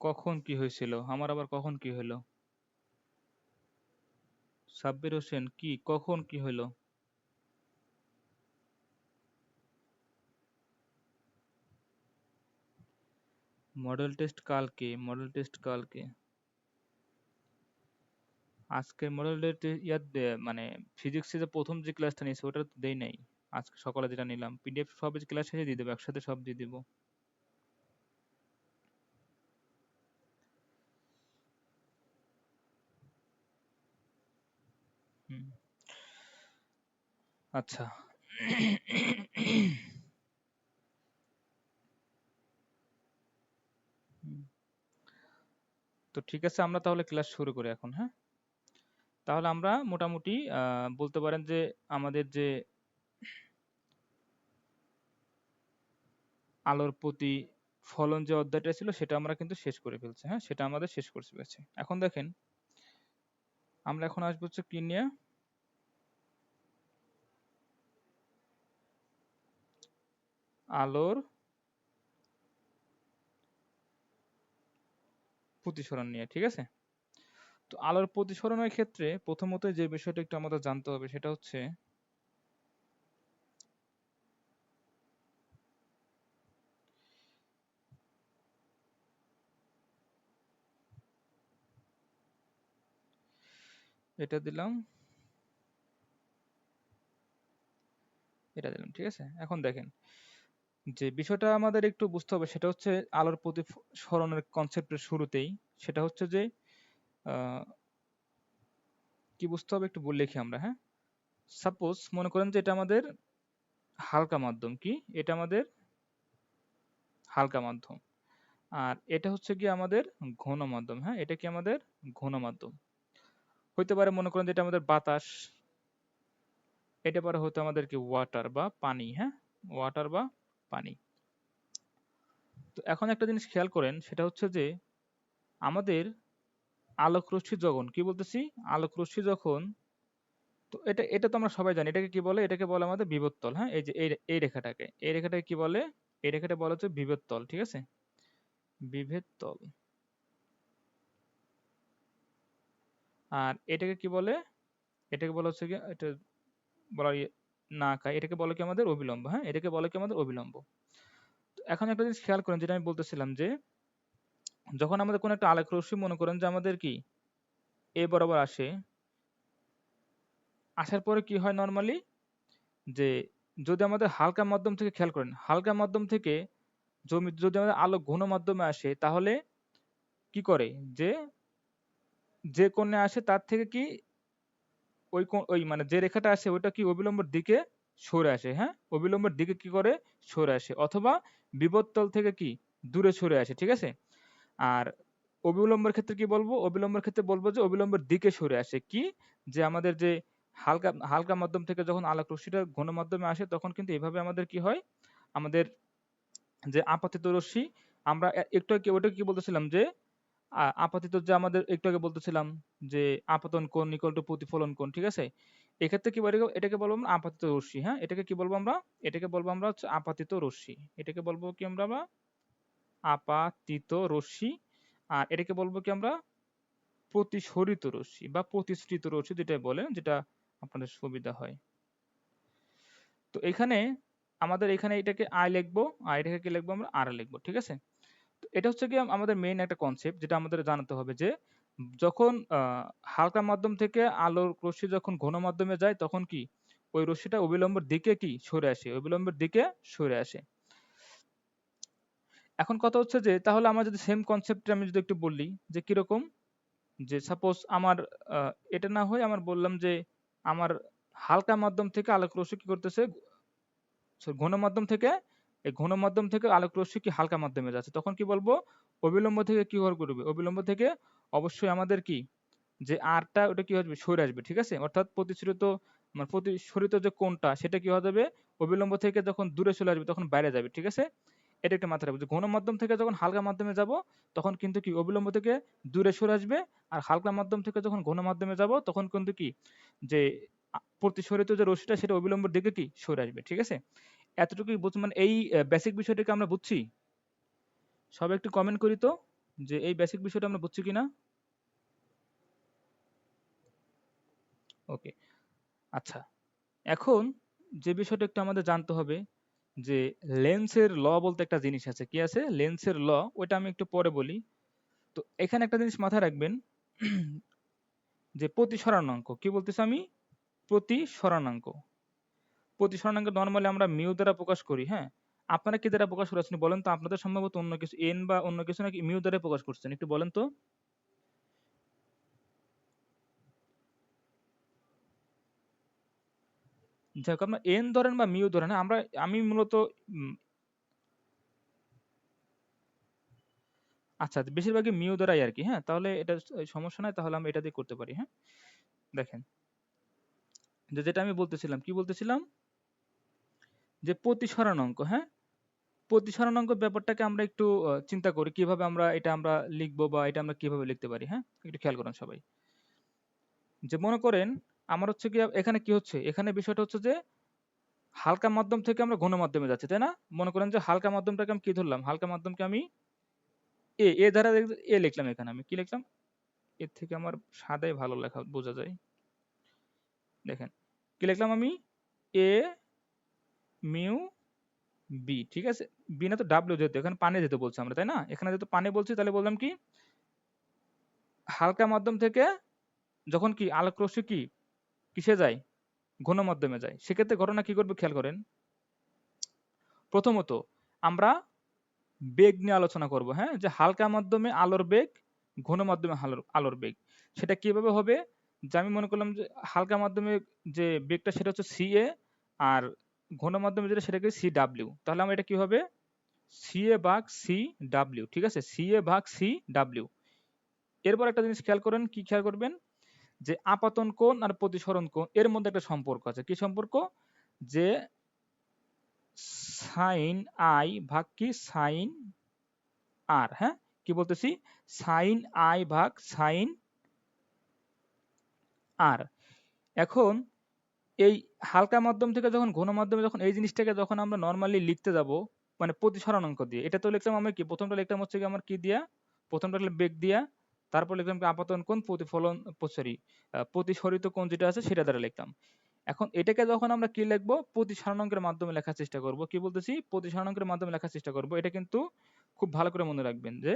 কখন কি হয়েছিল? আমার আবার কখন কি হলো? সাব্বির হোসেন, কি কখন কি হলো? মডেল টেস্ট কালকে, মডেল টেস্ট কালকে। আজকের মডেল টেস্ট মানে ফিজিক্সে যে প্রথম যে ক্লাসটা নিয়েছে ওটা তো দেই নাই। আজকে সকালে যেটা নিলাম পিডিএফ সব ক্লাস শেষে দিয়ে দেবো, একসাথে সব দিয়ে দিব। হুম, আচ্ছা। হুম, তো ঠিক আছে, আমরা তাহলে ক্লাস শুরু করি এখন, হ্যাঁ? তাহলে আমরা মোটামুটি বলতে পারেন যে আমাদের যে আলোর প্রতি ফলন যে অধ্যায়টা ছিল সেটা আমরা কিন্তু শেষ করে ফেলছি, হ্যাঁ, সেটা আমাদের শেষ করে ফেলেছি। এখন দেখেন, আমরা এখন আসবো হচ্ছে কি নিয়ে, আলোর প্রতিসরণ নিয়ে, ঠিক আছে? তো আলোর প্রতিসরণের ক্ষেত্রে প্রথমত যে বিষয়টা একটু আমাদের জানতে হবে সেটা হচ্ছে এটা দিলাম, এটা দিলাম, ঠিক আছে? এখন দেখেন, যে বিষয়টা আমাদের একটু বুঝতে হবে সেটা হচ্ছে আলোর প্রতিসরণের কনসেপ্টের শুরুতেই সেটা হচ্ছে যে আহ, কি বুঝতে হবে একটু বলে লিখি আমরা, হ্যাঁ? সাপোজ মনে করেন যে এটা আমাদের হালকা মাধ্যম, কি এটা আমাদের হালকা মাধ্যম, আর এটা হচ্ছে কি আমাদের ঘন মাধ্যম, হ্যাঁ, এটা কি আমাদের ঘন মাধ্যম। হইতে পারে মনে করেন যে এটা আমাদের বাতাস, এটা পরে হতে আমাদের কি ওয়াটার বা পানি, হ্যাঁ, ওয়াটার বা পানি। তো এখন একটা জিনিস খেয়াল করেন সেটা হচ্ছে যে আমাদের আলোক রশ্মি যখন, কি বলতেছি, আলোক রশ্মি যখন, তো এটা এটা তো আমরা সবাই জানি এটাকে কি বলে, এটাকে বলে আমাদের বিভবতল, হ্যাঁ, এই যে এই রেখাটাকে, এই রেখাটাকে কি বলে, এই রেখাটা বলা হচ্ছে বিভবতল, ঠিক আছে? বিভেদ তল। আর এটাকে কি বলে, এটাকে বলা হচ্ছে কি, এটা বলা না খায়, এটাকে বলে কি আমাদের অবিলম্ব, হ্যাঁ, এটাকে বলে কি আমাদের অবিলম্ব। তো এখন একটা জিনিস খেয়াল করেন যেটা আমি বলতেছিলাম যে যখন আমাদের কোনো একটা আলোক রশ্মি মনে করেন যে আমাদের কি এ বরাবর আসে, আসার পরে কি হয় নর্মালি, যে যদি আমাদের হালকা মাধ্যম থেকে খেয়াল করেন, হালকা মাধ্যম থেকে যদি আমাদের আলো ঘন মাধ্যমে আসে তাহলে কি করে, যে যে কোণে আসে তার থেকে কি ওই মানে যে রেখাটা আসে ওইটা কি অবিলম্বের দিকে সরে আসে, হ্যাঁ, অবিলম্বের দিকে কি করে সরে আসে, অথবা বিপরীততল থেকে কি দূরে সরে আসে, ঠিক আছে? আর অবিলম্বের ক্ষেত্রে কি বলবো, অবিলম্বের ক্ষেত্রে বলবো যে অবিলম্বের দিকে সরে আসে, কি যে আমাদের যে হালকা হালকা মাধ্যম থেকে যখন আলোক রশ্মিটা ঘন মাধ্যমে আসে তখন কিন্তু এভাবে আমাদের কি হয়, আমাদের যে আপাতিত রশ্মি, আমরা একটু আগে ওটা কি বলতেছিলাম যে আপাতিত যে আমাদের একটু আগে বলতেছিলাম যে আপতন কোণ ইকুয়াল টু প্রতিফলন কোণ, ঠিক আছে? এক্ষেত্রে কি বলে, এটাকে বলবো আমরা আপাতিত রশ্মি, হ্যাঁ, এটাকে কি বলবো আমরা, এটাকে বলবো আমরা হচ্ছে আপাতিত রশ্মি, এটাকে বলবো কি আমরা আপাতিত রশ্মি। আর এটাকে বলবো কি আমরা প্রতিসরিত রশ্মি বা প্রতিসৃত রশ্মি, যেটা বলেন, যেটা আপনাদের সুবিধা হয়। তো এখানে আমাদের এখানে এটাকে আই লিখবো আর এটাকে কি লিখবো আমরা আর লিখবো, ঠিক আছে? তো এটা হচ্ছে কি আমাদের মেইন একটা কনসেপ্ট যেটা আমাদের জানাতে হবে যে যখন হালকা মাধ্যম থেকে আলোর রশ্মি যখন ঘন মাধ্যমে যায় তখন কি ওই রশ্মিটা অবিলম্বের দিকে কি সরে আসে, অবিলম্বের দিকে সরে আসে। এখন কথা হচ্ছে যে তাহলে আমার যদি সেম কনসেপ্টে আমি যদি একটু বললি যে কিরকম, যে সাপোজ আমার এটা না হয় আমার বললাম যে আমার হালকা মাধ্যম থেকে আলোক রশ্মি কি করতেছে, ঘন মাধ্যম থেকে, এই ঘন মাধ্যম থেকে আলোক রশ্মি কি হালকা মাধ্যমে যাচ্ছে, তখন কি বলবো অবিলম্ব থেকে কি করবে, অবিলম্ব থেকে অবশ্যই আমাদের কি যে আরটা ওটা কি হবে সরে আসবে, ঠিক আছে? অর্থাৎ প্রতিসরিত মানে প্রতিসরিত যে কোণটা সেটা কি হয়ে যাবে, অবিলম্ব থেকে যখন দূরে চলে আসবে তখন বাইরে যাবে, ঠিক আছে? এটা একটা মাথায় রাখবে যে ঘন মাধ্যম থেকে যখন হালকা মাধ্যমে যাব তখন কিন্তু কি অবিলম্ব থেকে দূরে সরে আসবে, আর হালকা মাধ্যম থেকে যখন ঘন মাধ্যমে যাব তখন কিন্তু কি যে প্রতিসরিত যে রশ্মিটা সেটা অবিলম্বের দিকে কি সরে আসবে, ঠিক আছে? এতটুকুই বুঝ, মানে এই বেসিক বিষয়টাকে আমরা বুঝছি। সবাই একটু কমেন্ট করি তো। যে এই বেসিক বিষয়টা আমরা বুঝছি কিনা? ওকে, আচ্ছা। এখন যে বিষয়টা একটু আমাদের জানতে হবে যে লেন্সের ল বলতে একটা জিনিস আছে। কি আছে? লেন্সের ল, ওইটা আমি একটু পরে বলি। তো এখানে একটা জিনিস মাথায় রাখবেন যে প্রতিসরণাঙ্ক। কি বলতেছি আমি? প্রতিসরণাঙ্ক। প্রতিসরণাঙ্ক নরমালি আমরা মিউ দ্বারা প্রকাশ করি, হ্যাঁ? আপনারা কি দ্বারা প্রকাশ করেছেন বলেন তো? আপনাদের সম্ভবত অন্য কিছু এন বা অন্য কিছু নাকি মিউ দ্বারা প্রকাশ করছেন। একটু বলেন তো? যাই হোক, আপনার এন ধরেন বা মিউ ধরেন, হ্যাঁ? আমি মূলত উম আচ্ছা, বেশিরভাগই মিউ দ্বারাই আরকি, হ্যাঁ? তাহলে এটা সমস্যা নাই, তাহলে আমরা এটা দিয়ে করতে পারি, হ্যাঁ? দেখেন, যেটা আমি বলতেছিলাম, কি বলতেছিলাম? যে প্রতিসরণাঙ্ক, হ্যাঁ? প্রতিসরণাঙ্ক ব্যাপারটাকে আমরা একটু চিন্তা করি কিভাবে আমরা লিখবো বা এটা আমরা কিভাবে লিখতে পারি, হ্যাঁ? একটু খেয়াল করেন সবাই। যে মনে করেন আমার হচ্ছে গিয়ে এখানে কি হচ্ছে? এখানে বিষয়টা হচ্ছে যে হালকা মাধ্যম থেকে আমরা ঘন মাধ্যমে যাচ্ছি, তাই না? মনে করেন যে হালকা মাধ্যমটাকে আমি কি ধরলাম? হালকা মাধ্যমকে আমি এ দ্বারা এ লিখলাম এখানে। আমি কি লিখলাম? এর থেকে আমার সাদাই ভালো লেখা বোঝা যায়। দেখেন, কি লিখলাম আমি? এ মিউ বি, ঠিক আছে? বি না তো ডাব্লিউ, যেহেতু এখানে পানি যেতে বলছি আমরা, তাই না? এখানে যেহেতু পানি বলছি তাহলে বললাম কি হালকা মাধ্যম থেকে যখন কি আলোক রশ্মি কি কিসে যায়? ঘন মাধ্যমে যায়। সেক্ষেত্রে ঘটনা কি করবে খেয়াল করেন। প্রথমত আমরা বেগ নিয়ে আলোচনা করব, হ্যাঁ? যে হালকা মাধ্যমে আলোর বেগ, ঘন মাধ্যমে আলোর বেগ। সেটা কিভাবে হবে? যে আমি মনে করলাম যে হালকা মাধ্যমে যে বেগটা সেটা হচ্ছে সিএ, আর ঘন মাধ্যমে যেটা সেটাকে সি ডাব্লিউ। তাহলে আমার এটা কি হবে? সিএ ভাগ সি ডাব্লিউ, ঠিক আছে? সিএ ভাগ সি ডাব্লিউ। এরপর একটা জিনিস খেয়াল করেন, কি খেয়াল করবেন? যে আপাতন কোণ আর প্রতিসরণ কোণ এর মধ্যে একটা সম্পর্ক আছে। কি সম্পর্ক? যে সাইন আই ভাগ কি সাইন আর, হ্যাঁ? কি বলতেছি? সাইন আই ভাগ সাইন আর। এখন এই হালকা মাধ্যম থেকে যখন ঘন মাধ্যমে যখন এই জিনিসটাকে যখন আমরা নরমালি লিখতে যাব, মানে প্রতিসরণাঙ্ক দিয়ে, এটা তো লিখলাম আমরা কি? প্রথমটা লিখলাম হচ্ছে কি আমার কি দিয়া? প্রথমটা লিখলাম বেগ দিয়া, তারপর লিখলাম কি আপাতন কোণ, প্রতিফলন, সরি, প্রতিসরিত কোণ যেটা আছে সেটা দ্বারা লিখলাম। এখন এটাকে যখন আমরা কি লিখবো? প্রতিসরণাঙ্কের মাধ্যমে লেখার চেষ্টা করব। কি বলতেছি? প্রতিসরণাঙ্কের মাধ্যমে লেখার চেষ্টা করব। এটা কিন্তু খুব ভালো করে মনে রাখবেন যে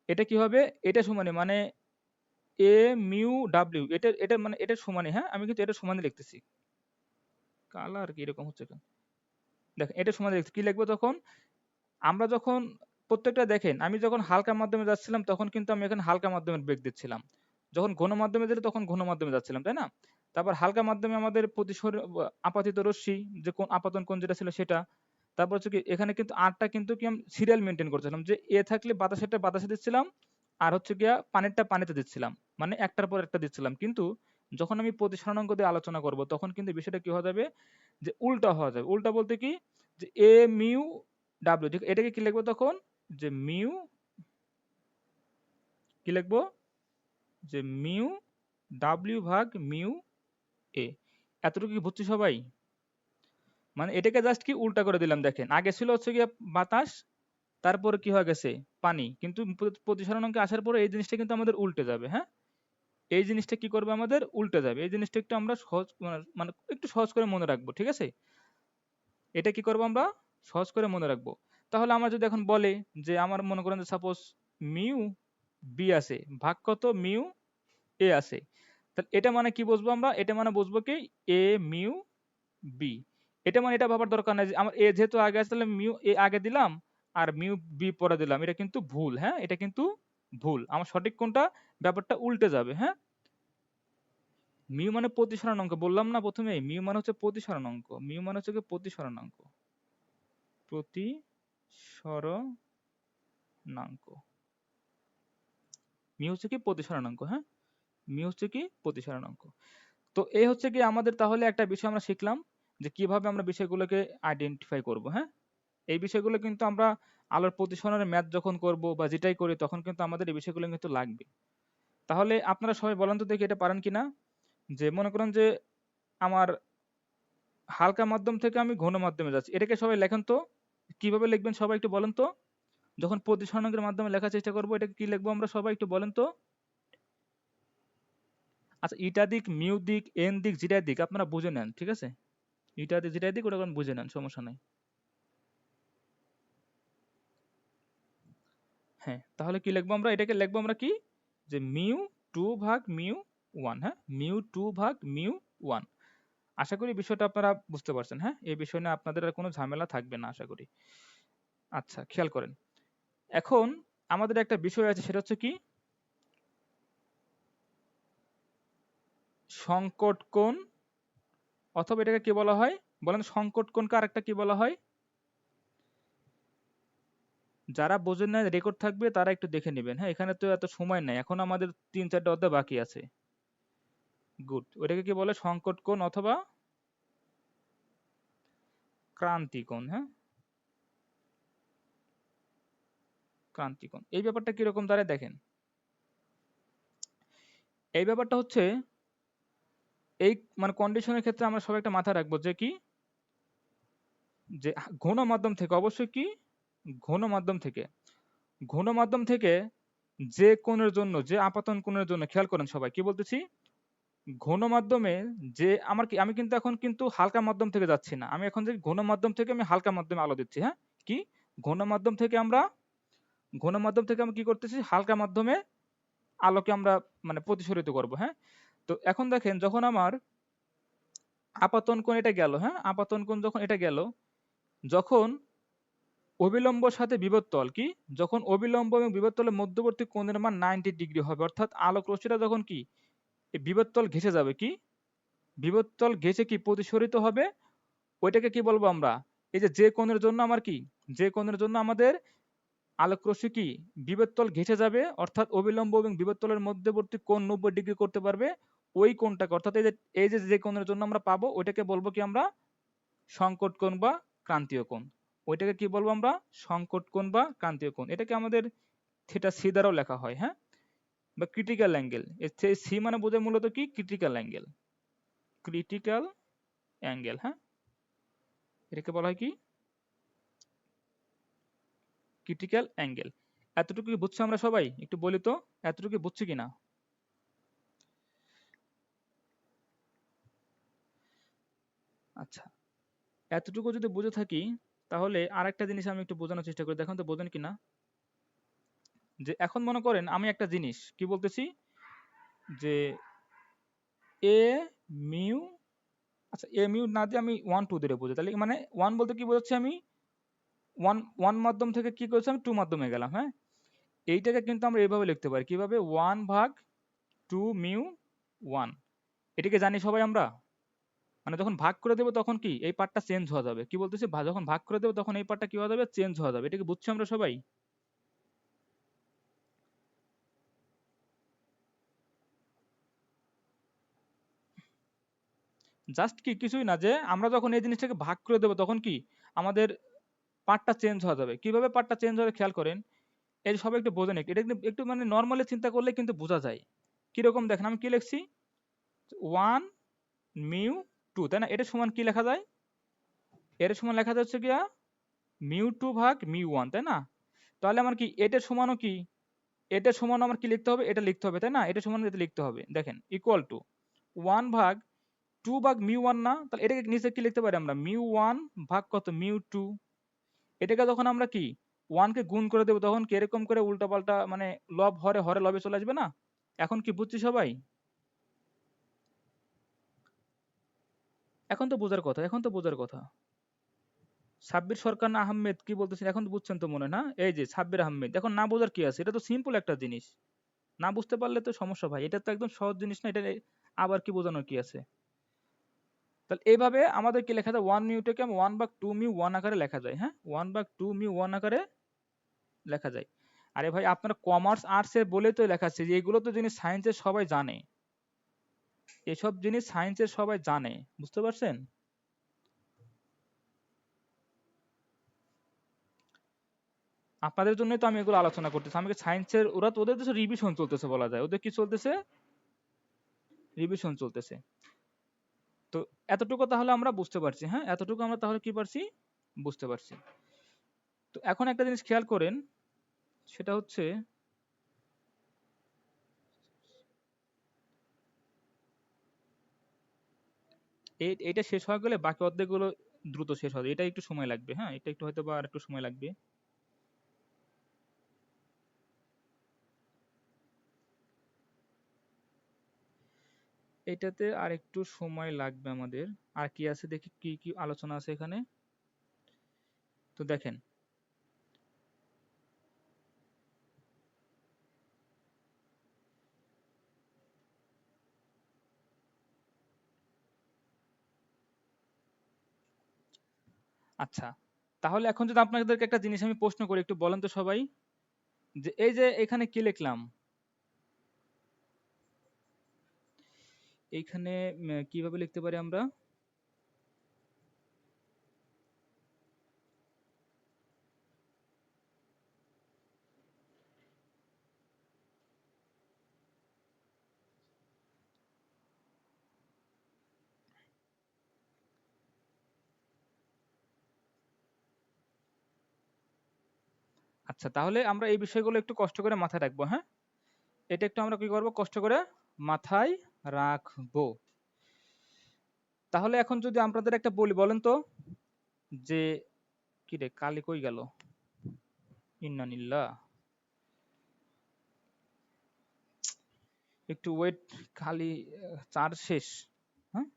এটা কি হবে? এটা সমানে মানে এ মিউ ডাব্লিউ, এটা মানে এটার সমানে, হ্যাঁ? আমি কিন্তু এটার সমানে লিখতেছি। কালার কি এরকম হচ্ছে কেন? দেখেন, এটার সমানে লিখছি। কি লিখবো তখন? আমরা যখন প্রত্যেকটা দেখেন, আমি যখন হালকা মাধ্যমে যাচ্ছিলাম তখন কিন্তু আমি এখানে হালকা মাধ্যমের বেগ দিচ্ছিলাম। যখন ঘন মাধ্যমে দিলে তখন ঘন মাধ্যমে যাচ্ছিলাম, তাই না? তারপর হালকা মাধ্যমে আমাদের আপাতিত রশ্মি, যে কোন আপাতন কোণ যেটা ছিল সেটা। তারপর হচ্ছে কি এখানে কিন্তু আরটা কিন্তু কি আমি সিরিয়াল মেনটেন করছিলাম, যে এ থাকলে বাতাসেরটা বাতাসে দিচ্ছিলাম, আর হচ্ছে গিয়া পানিরটা পানিতে দিচ্ছিলাম। মানে একটার পর একটা দিচ্ছিলাম। কিন্তু যখন আমি প্রতিসরণাঙ্ক দিয়ে আলোচনা করব তখন কিন্তু বিষয়টা কি হয়ে যাবে? যে উল্টা হয়ে যাবে। উল্টা বলতে কি? যে এ মিউ ডাব্লিউ, ঠিক এটাকে কি লিখবো তখন? যে মিউ, কি লিখবো? যে মিউ ডাব্লিউ ভাগ মিউ এ। এতটুকু কি বুঝছি সবাই? মানে এটাকে জাস্ট কি উল্টা করে দিলাম। দেখেন, আগে ছিল হচ্ছে গিয়ে বাতাস, তারপরে কি হয়ে গেছে? পানি। কিন্তু প্রতিসরণাঙ্কে আসার পরে এই জিনিসটা কিন্তু আমাদের উল্টে যাবে, হ্যাঁ? এই জিনিসটা কি করবে? আমাদের উল্টে যাবে। এই জিনিসটা একটু আমরা সহজ মানে একটু সহজ করে মনে রাখবো, ঠিক আছে? এটা কি করবো আমরা? সহজ করে মনে রাখবো। তাহলে আমার যদি এখন বলে যে আমার মনে করেন যে সাপোজ মিউ বি আছে, ভাগ কত মিউ এ আছে। তাহলে এটা মানে কি বুঝবো আমরা? এটা মানে বুঝবো কি এ মিউ বি। এটা মানে এটা ভাবার দরকার নাই যে আমার এ যেহেতু আগে আছে তাহলে মিউ এ আগে দিলাম আর মিউ বি পরে দিলাম। এটা কিন্তু ভুল, হ্যাঁ? এটা কিন্তু ভুল। আমার সঠিক কোনটা? ব্যাপারটা উল্টে যাবে, হ্যাঁ? মিউ মানে প্রতিসরণাঙ্ক, বললাম না প্রথমেই? মিউ মানে হচ্ছে প্রতিসরণাঙ্ক। মিউ মানে হচ্ছে কি প্রতিসরণাঙ্ক। প্রতিসরণাঙ্ক। মিউ হচ্ছে কি প্রতিসরণাঙ্ক, হ্যাঁ? মিউ হচ্ছে কি প্রতিসরণাঙ্ক। তো এই হচ্ছে কি আমাদের তাহলে একটা বিষয় আমরা শিখলাম যে কিভাবে আমরা বিষয়গুলোকে আইডেন্টিফাই করব, হ্যাঁ? এই বিষয়গুলো কিন্তু আমরা আলোর প্রতিসরণের ম্যাথ যখন করব বা যেটাই করি তখন কিন্তু আমাদের এই বিষয়গুলো কিন্তু লাগবে। তাহলে আপনারা সবাই বলেন তো দেখি এটা পারেন কিনা? যে মনে করেন যে আমার হালকা মাধ্যম থেকে আমি ঘন মাধ্যমে যাচ্ছি। এটাকে সবাই লেখেন তো। কিভাবে লিখবেন সবাই একটু বলেন তো? যখন প্রতিসরণকের মাধ্যমে লেখার চেষ্টা করব, এটাকে কি লিখবো আমরা সবাই একটু বলেন তো? আচ্ছা, ইটা দিক, মিউ দিক, এন দিক, জিটা দিক আপনারা বুঝে নেন, ঠিক আছে? ইটা দিক, জিটা দিক ওটা বুঝে নেন, সমস্যা নাই। হ্যাঁ, তাহলে কি লিখবো আমরা? এটাকে লিখবো আমরা কি, যে মিউ 2 ভাগ মিউ 1। হ্যাঁ, মিউ 2 ভাগ মিউ 1। আশা করি বিষয়টা আপনারা বুঝতে পারছেন। হ্যাঁ, এই বিষয় নিয়ে আপনাদের আর কোনো ঝামেলা থাকবে না আশা করি। আচ্ছা, খেয়াল করেন। এখন আমাদের একটা বিষয় আছে, সেটা হচ্ছে কি, সংকট কোণ, অথবা এটাকে কি বলা হয় বলেন? সংকট কোণকে আরেকটা কি বলা হয়? যারা বোঝেন না, রেকর্ড থাকবে, তারা একটু দেখে নেবেন। হ্যাঁ, এখানে তো এত সময় নাই, এখন আমাদের 3-4টা অধ্যায় বাকি আছে। গুড। ওটাকে কি বলে? সংকট কোণ অথবা ক্রান্তি কোণ। হ্যাঁ, ক্রান্তি কোণ। এই ব্যাপারটা কিরকম দাঁড়ায় দেখেন। এই ব্যাপারটা হচ্ছে, এই মানে কন্ডিশনের ক্ষেত্রে আমরা সবাই একটা মাথায় রাখবো যে কি, যে ঘন মাধ্যম থেকে অবশ্যই কি, ঘন মাধ্যম থেকে, ঘন মাধ্যম থেকে যে কোণের জন্য, যে আপাতন কোণের জন্য, খেয়াল করেন সবাই কি বলতেছি, ঘন মাধ্যমে যে আমার কি, আমি কিন্তু এখন কিন্তু হালকা মাধ্যম থেকে যাচ্ছি না, আমি এখন যে ঘন মাধ্যম থেকে আমি হালকা মাধ্যমে আলো দিচ্ছি। হ্যাঁ, কি, ঘন মাধ্যম থেকে আমরা, ঘন মাধ্যম থেকে আমি কি করতেছি, হালকা মাধ্যমে আলোকে আমরা মানে প্রতিসরিত করব। হ্যাঁ, তো এখন দেখেন, যখন আমার আপাতন কোণ এটা গেল, হ্যাঁ, আপাতন কোণ যখন এটা গেল, যখন অবিলম্ব সাথে বিবর্তল কি, যখন অবিলম্ব এবং বিবর্তলের মধ্যবর্তী কোণের মান 90 ডিগ্রি হবে, অর্থাৎ আলোক রশ্মিটা যখন কি এই বিবর্তল ঘেঁষে যাবে, কি বিবর্তল ঘেঁষে কি প্রতিসরিত হবে, ওইটাকে কি বলবো আমরা, এই যে কোণের জন্য আমার কি, যে কোণের জন্য আমাদের আলোক রশ্মি কি বিবর্তল ঘেঁষে যাবে, অর্থাৎ অবিলম্ব এবং বিবর্তলের মধ্যবর্তী কোণ 90 ডিগ্রি করতে পারবে, ওই কোণটাকে, অর্থাৎ এই যে কোণের জন্য আমরা পাবো, ওইটাকে বলবো কি আমরা, সংকট কোণ বা ক্রান্তীয় কোণ। ওইটাকে কি বলবো আমরা, সংকট কোণ বা ক্রান্তীয় কোণ। এটাকে আমাদের থিটা সি দ্বারাও লেখা হয়। হ্যাঁ, বা ক্রিটিক্যাল অ্যাঙ্গেল। সি মানে বোঝায় মূলত কি, ক্রিটিক্যাল অ্যাঙ্গেল, ক্রিটিক্যাল অ্যাঙ্গেল। হ্যাঁ, এটাকে বলা হয় কি, ক্রিটিক্যাল অ্যাঙ্গেল। এতটুকু কি বুঝছি আমরা সবাই? একটু বলি তো, এতটুকু বুঝছি কিনা? আচ্ছা, এতটুকু যদি বুঝে থাকি, তাহলে আরেকটা জিনিস আমি একটু বোঝানোর চেষ্টা করি, দেখুন তো বোঝেন কিনা। যে এখন মনে করেন আমি একটা জিনিস কি বলতেছি, যে এ মিউ, আচ্ছা এ মিউ না দিয়ে আমি 1 2 ধরে বুঝি, তাহলে মানে 1 বলতে কি বোঝাচ্ছি, আমি 1 মাধ্যম থেকে কি করেছি, আমি 2 মাধ্যমে গেলাম। হ্যাঁ, এইটাকে কিন্তু আমরা এইভাবে লিখতে পারি, কিভাবে, 1 ভাগ 2 মিউ 1। এটাকে জানি সবাই আমরা, মানে যখন ভাগ করে দেবো তখন কি এই পার্টটা চেঞ্জ হয়ে যাবে, কি বলতেছি, যখন ভাগ করে দেবো তখন এই পার্টটা কি হয়ে যাবে, চেঞ্জ হয়ে যাবে। এটাকে বুঝছি আমরা সবাই? জাস্ট কি, কিছুই না, যে আমরা যখন এই জিনিসটাকে ভাগ করে দেবো তখন কি আমাদের পার্টটা চেঞ্জ হয়ে যাবে। কিভাবে পার্টটা চেঞ্জ হবে খেয়াল করেন, এই যে সবাই একটু বোঝেন, এটা কিন্তু একটু মানে নর্মালি চিন্তা করলে কিন্তু বোঝা যায়। কিরকম দেখেন, আমি কি লিখছি, 1 মিউ 2, তাই না? এটা সমান কি লেখা যায়, এর সমান লেখা যাচ্ছে গিয়া মিউ 2 ভাগ মিউ 1, তাই না? তাহলে আমার কি এটার সমানও কি, এটার সমান আমার কি লিখতে হবে, এটা লিখতে হবে, তাই না? এটা সমান এটা লিখতে হবে, দেখেন ইকুয়াল টু 1 ভাগ 2 ভাগ মিউ 1 না, তাহলে এটাকে নিচে কি লিখতে পারি আমরা, মিউ 1 ভাগ কত, মিউ 2। এটাকে যখন আমরা কি 1 কে গুণ করে দেবো, তখন কি এরকম করে উল্টাপাল্টা মানে লব হরে হরে লবে চলে আসবে না? এখন কি বুঝছি সবাই? এখন তো বোঝার কথা, এখন তো বোঝার কথা। সাব্বির সরকার না আহমেদ কি বলতেছেন, এখন তো বুঝছেন তো মনে হয় না? এই যে সাব্বির আহমেদ, এখন না বোঝার কি আছে, এটা তো সিম্পল একটা জিনিস, না বুঝতে পারলে তো সমস্যা ভাই, এটা তো একদম সহজ জিনিস না, এটা আবার কি বোঝানোর কি আছে? তাহলে এইভাবে আমাদের কি লেখা যায়, 1 মিউটাকে 1 ভাগ 2 মিউ 1 আকারে লেখা যায়। হ্যাঁ, 1 ভাগ 2 মিউ 1 আকারে লেখা যায়। আরে ভাই, আপনারা কমার্স আর্টসে বলে তো লেখাচ্ছে, যে এগুলো তো জিনিস সায়েন্সের সবাই জানে, এসব জিনিস সায়েন্সের সবাই জানে, বুঝতে পারছেন? আপনাদের জন্যই তো আমি এগুলো আলোচনা করতেছি, আমাকে সায়েন্সের, ওরা তো ওদের তো রিভিশন চলতেছে বলা যায়, ওদের কি চলতেছে, রিভিশন চলতেছে। তো এতটুকু তাহলে আমরা বুঝতে পারছি। হ্যাঁ, এতটুকু আমরা তাহলে কি পারছি, বুঝতে পারছি। তো এখন একটা জিনিস খেয়াল করেন, সেটা হচ্ছে এইটা শেষ হয়ে গেলে বাকি অর্ধেকগুলো দ্রুত শেষ হবে, এটা একটু সময় লাগবে, হ্যাঁ এটা একটু হয়তো বা আর একটু সময় লাগবে। এটাতে আর একটু সময় লাগবে আমাদের। আর কি আছে দেখি, কি কি আলোচনা আছে এখানে। তো দেখেন, আচ্ছা তাহলে এখন যদি আপনাদেরকে একটা জিনিস আমি প্রশ্ন করি, একটু বলেন তো সবাই, যে এই যে এখানে কি লিখলাম, এইখানে কিভাবে লিখতে পারি আমরা? আচ্ছা তাহলে আমরা এই বিষয়গুলো একটু কষ্ট করে মাথায় রাখবো, হ্যাঁ এটা একটু আমরা কি করবো, কষ্ট করে মাথায় রাখবো। তাহলে এখন যদি আপনাদের একটা বলি, বলেন তো, যে কি রে কালি কই গেল, ইন্নানিল্লাহ, একটু ওয়েট, খালি চার্জ শেষ। হ্যাঁ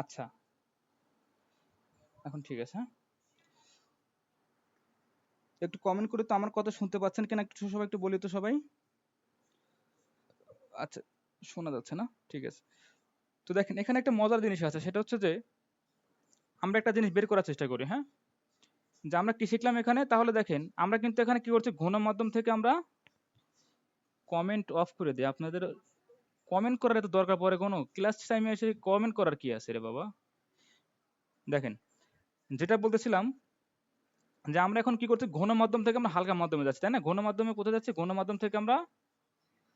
আচ্ছা এখন ঠিক আছে, হ্যাঁ একটু কমেন্ট করে তো আমার কথা শুনতে পাচ্ছেন কিনা একটু সবাই একটু বলি তো সবাই। আচ্ছা শোনা যাচ্ছে না, ঠিক আছে। তো দেখেন এখানে একটা মজার জিনিস আছে, সেটা হচ্ছে যে আমরা একটা জিনিস বের করার চেষ্টা করি, হ্যাঁ যে আমরা কি শিখলাম এখানে, তাহলে দেখেন আমরা কিন্তু এখানে কি করছি, ঘন মাধ্যম থেকে আমরা কমেন্ট অফ করে দিই। আপনাদের কমেন্ট করার এত দরকার পড়ে কোনো, ক্লাস টাইমে এসে কমেন্ট করার কি আছে রে বাবা। দেখেন যেটা বলতেছিলাম, যে আমরা এখন কি করছি, ঘন মাধ্যম থেকে আমরা হালকা মাধ্যমে যাচ্ছি, তাই না? ঘন মাধ্যমে কোথায় যাচ্ছি, ঘন মাধ্যম থেকে আমরা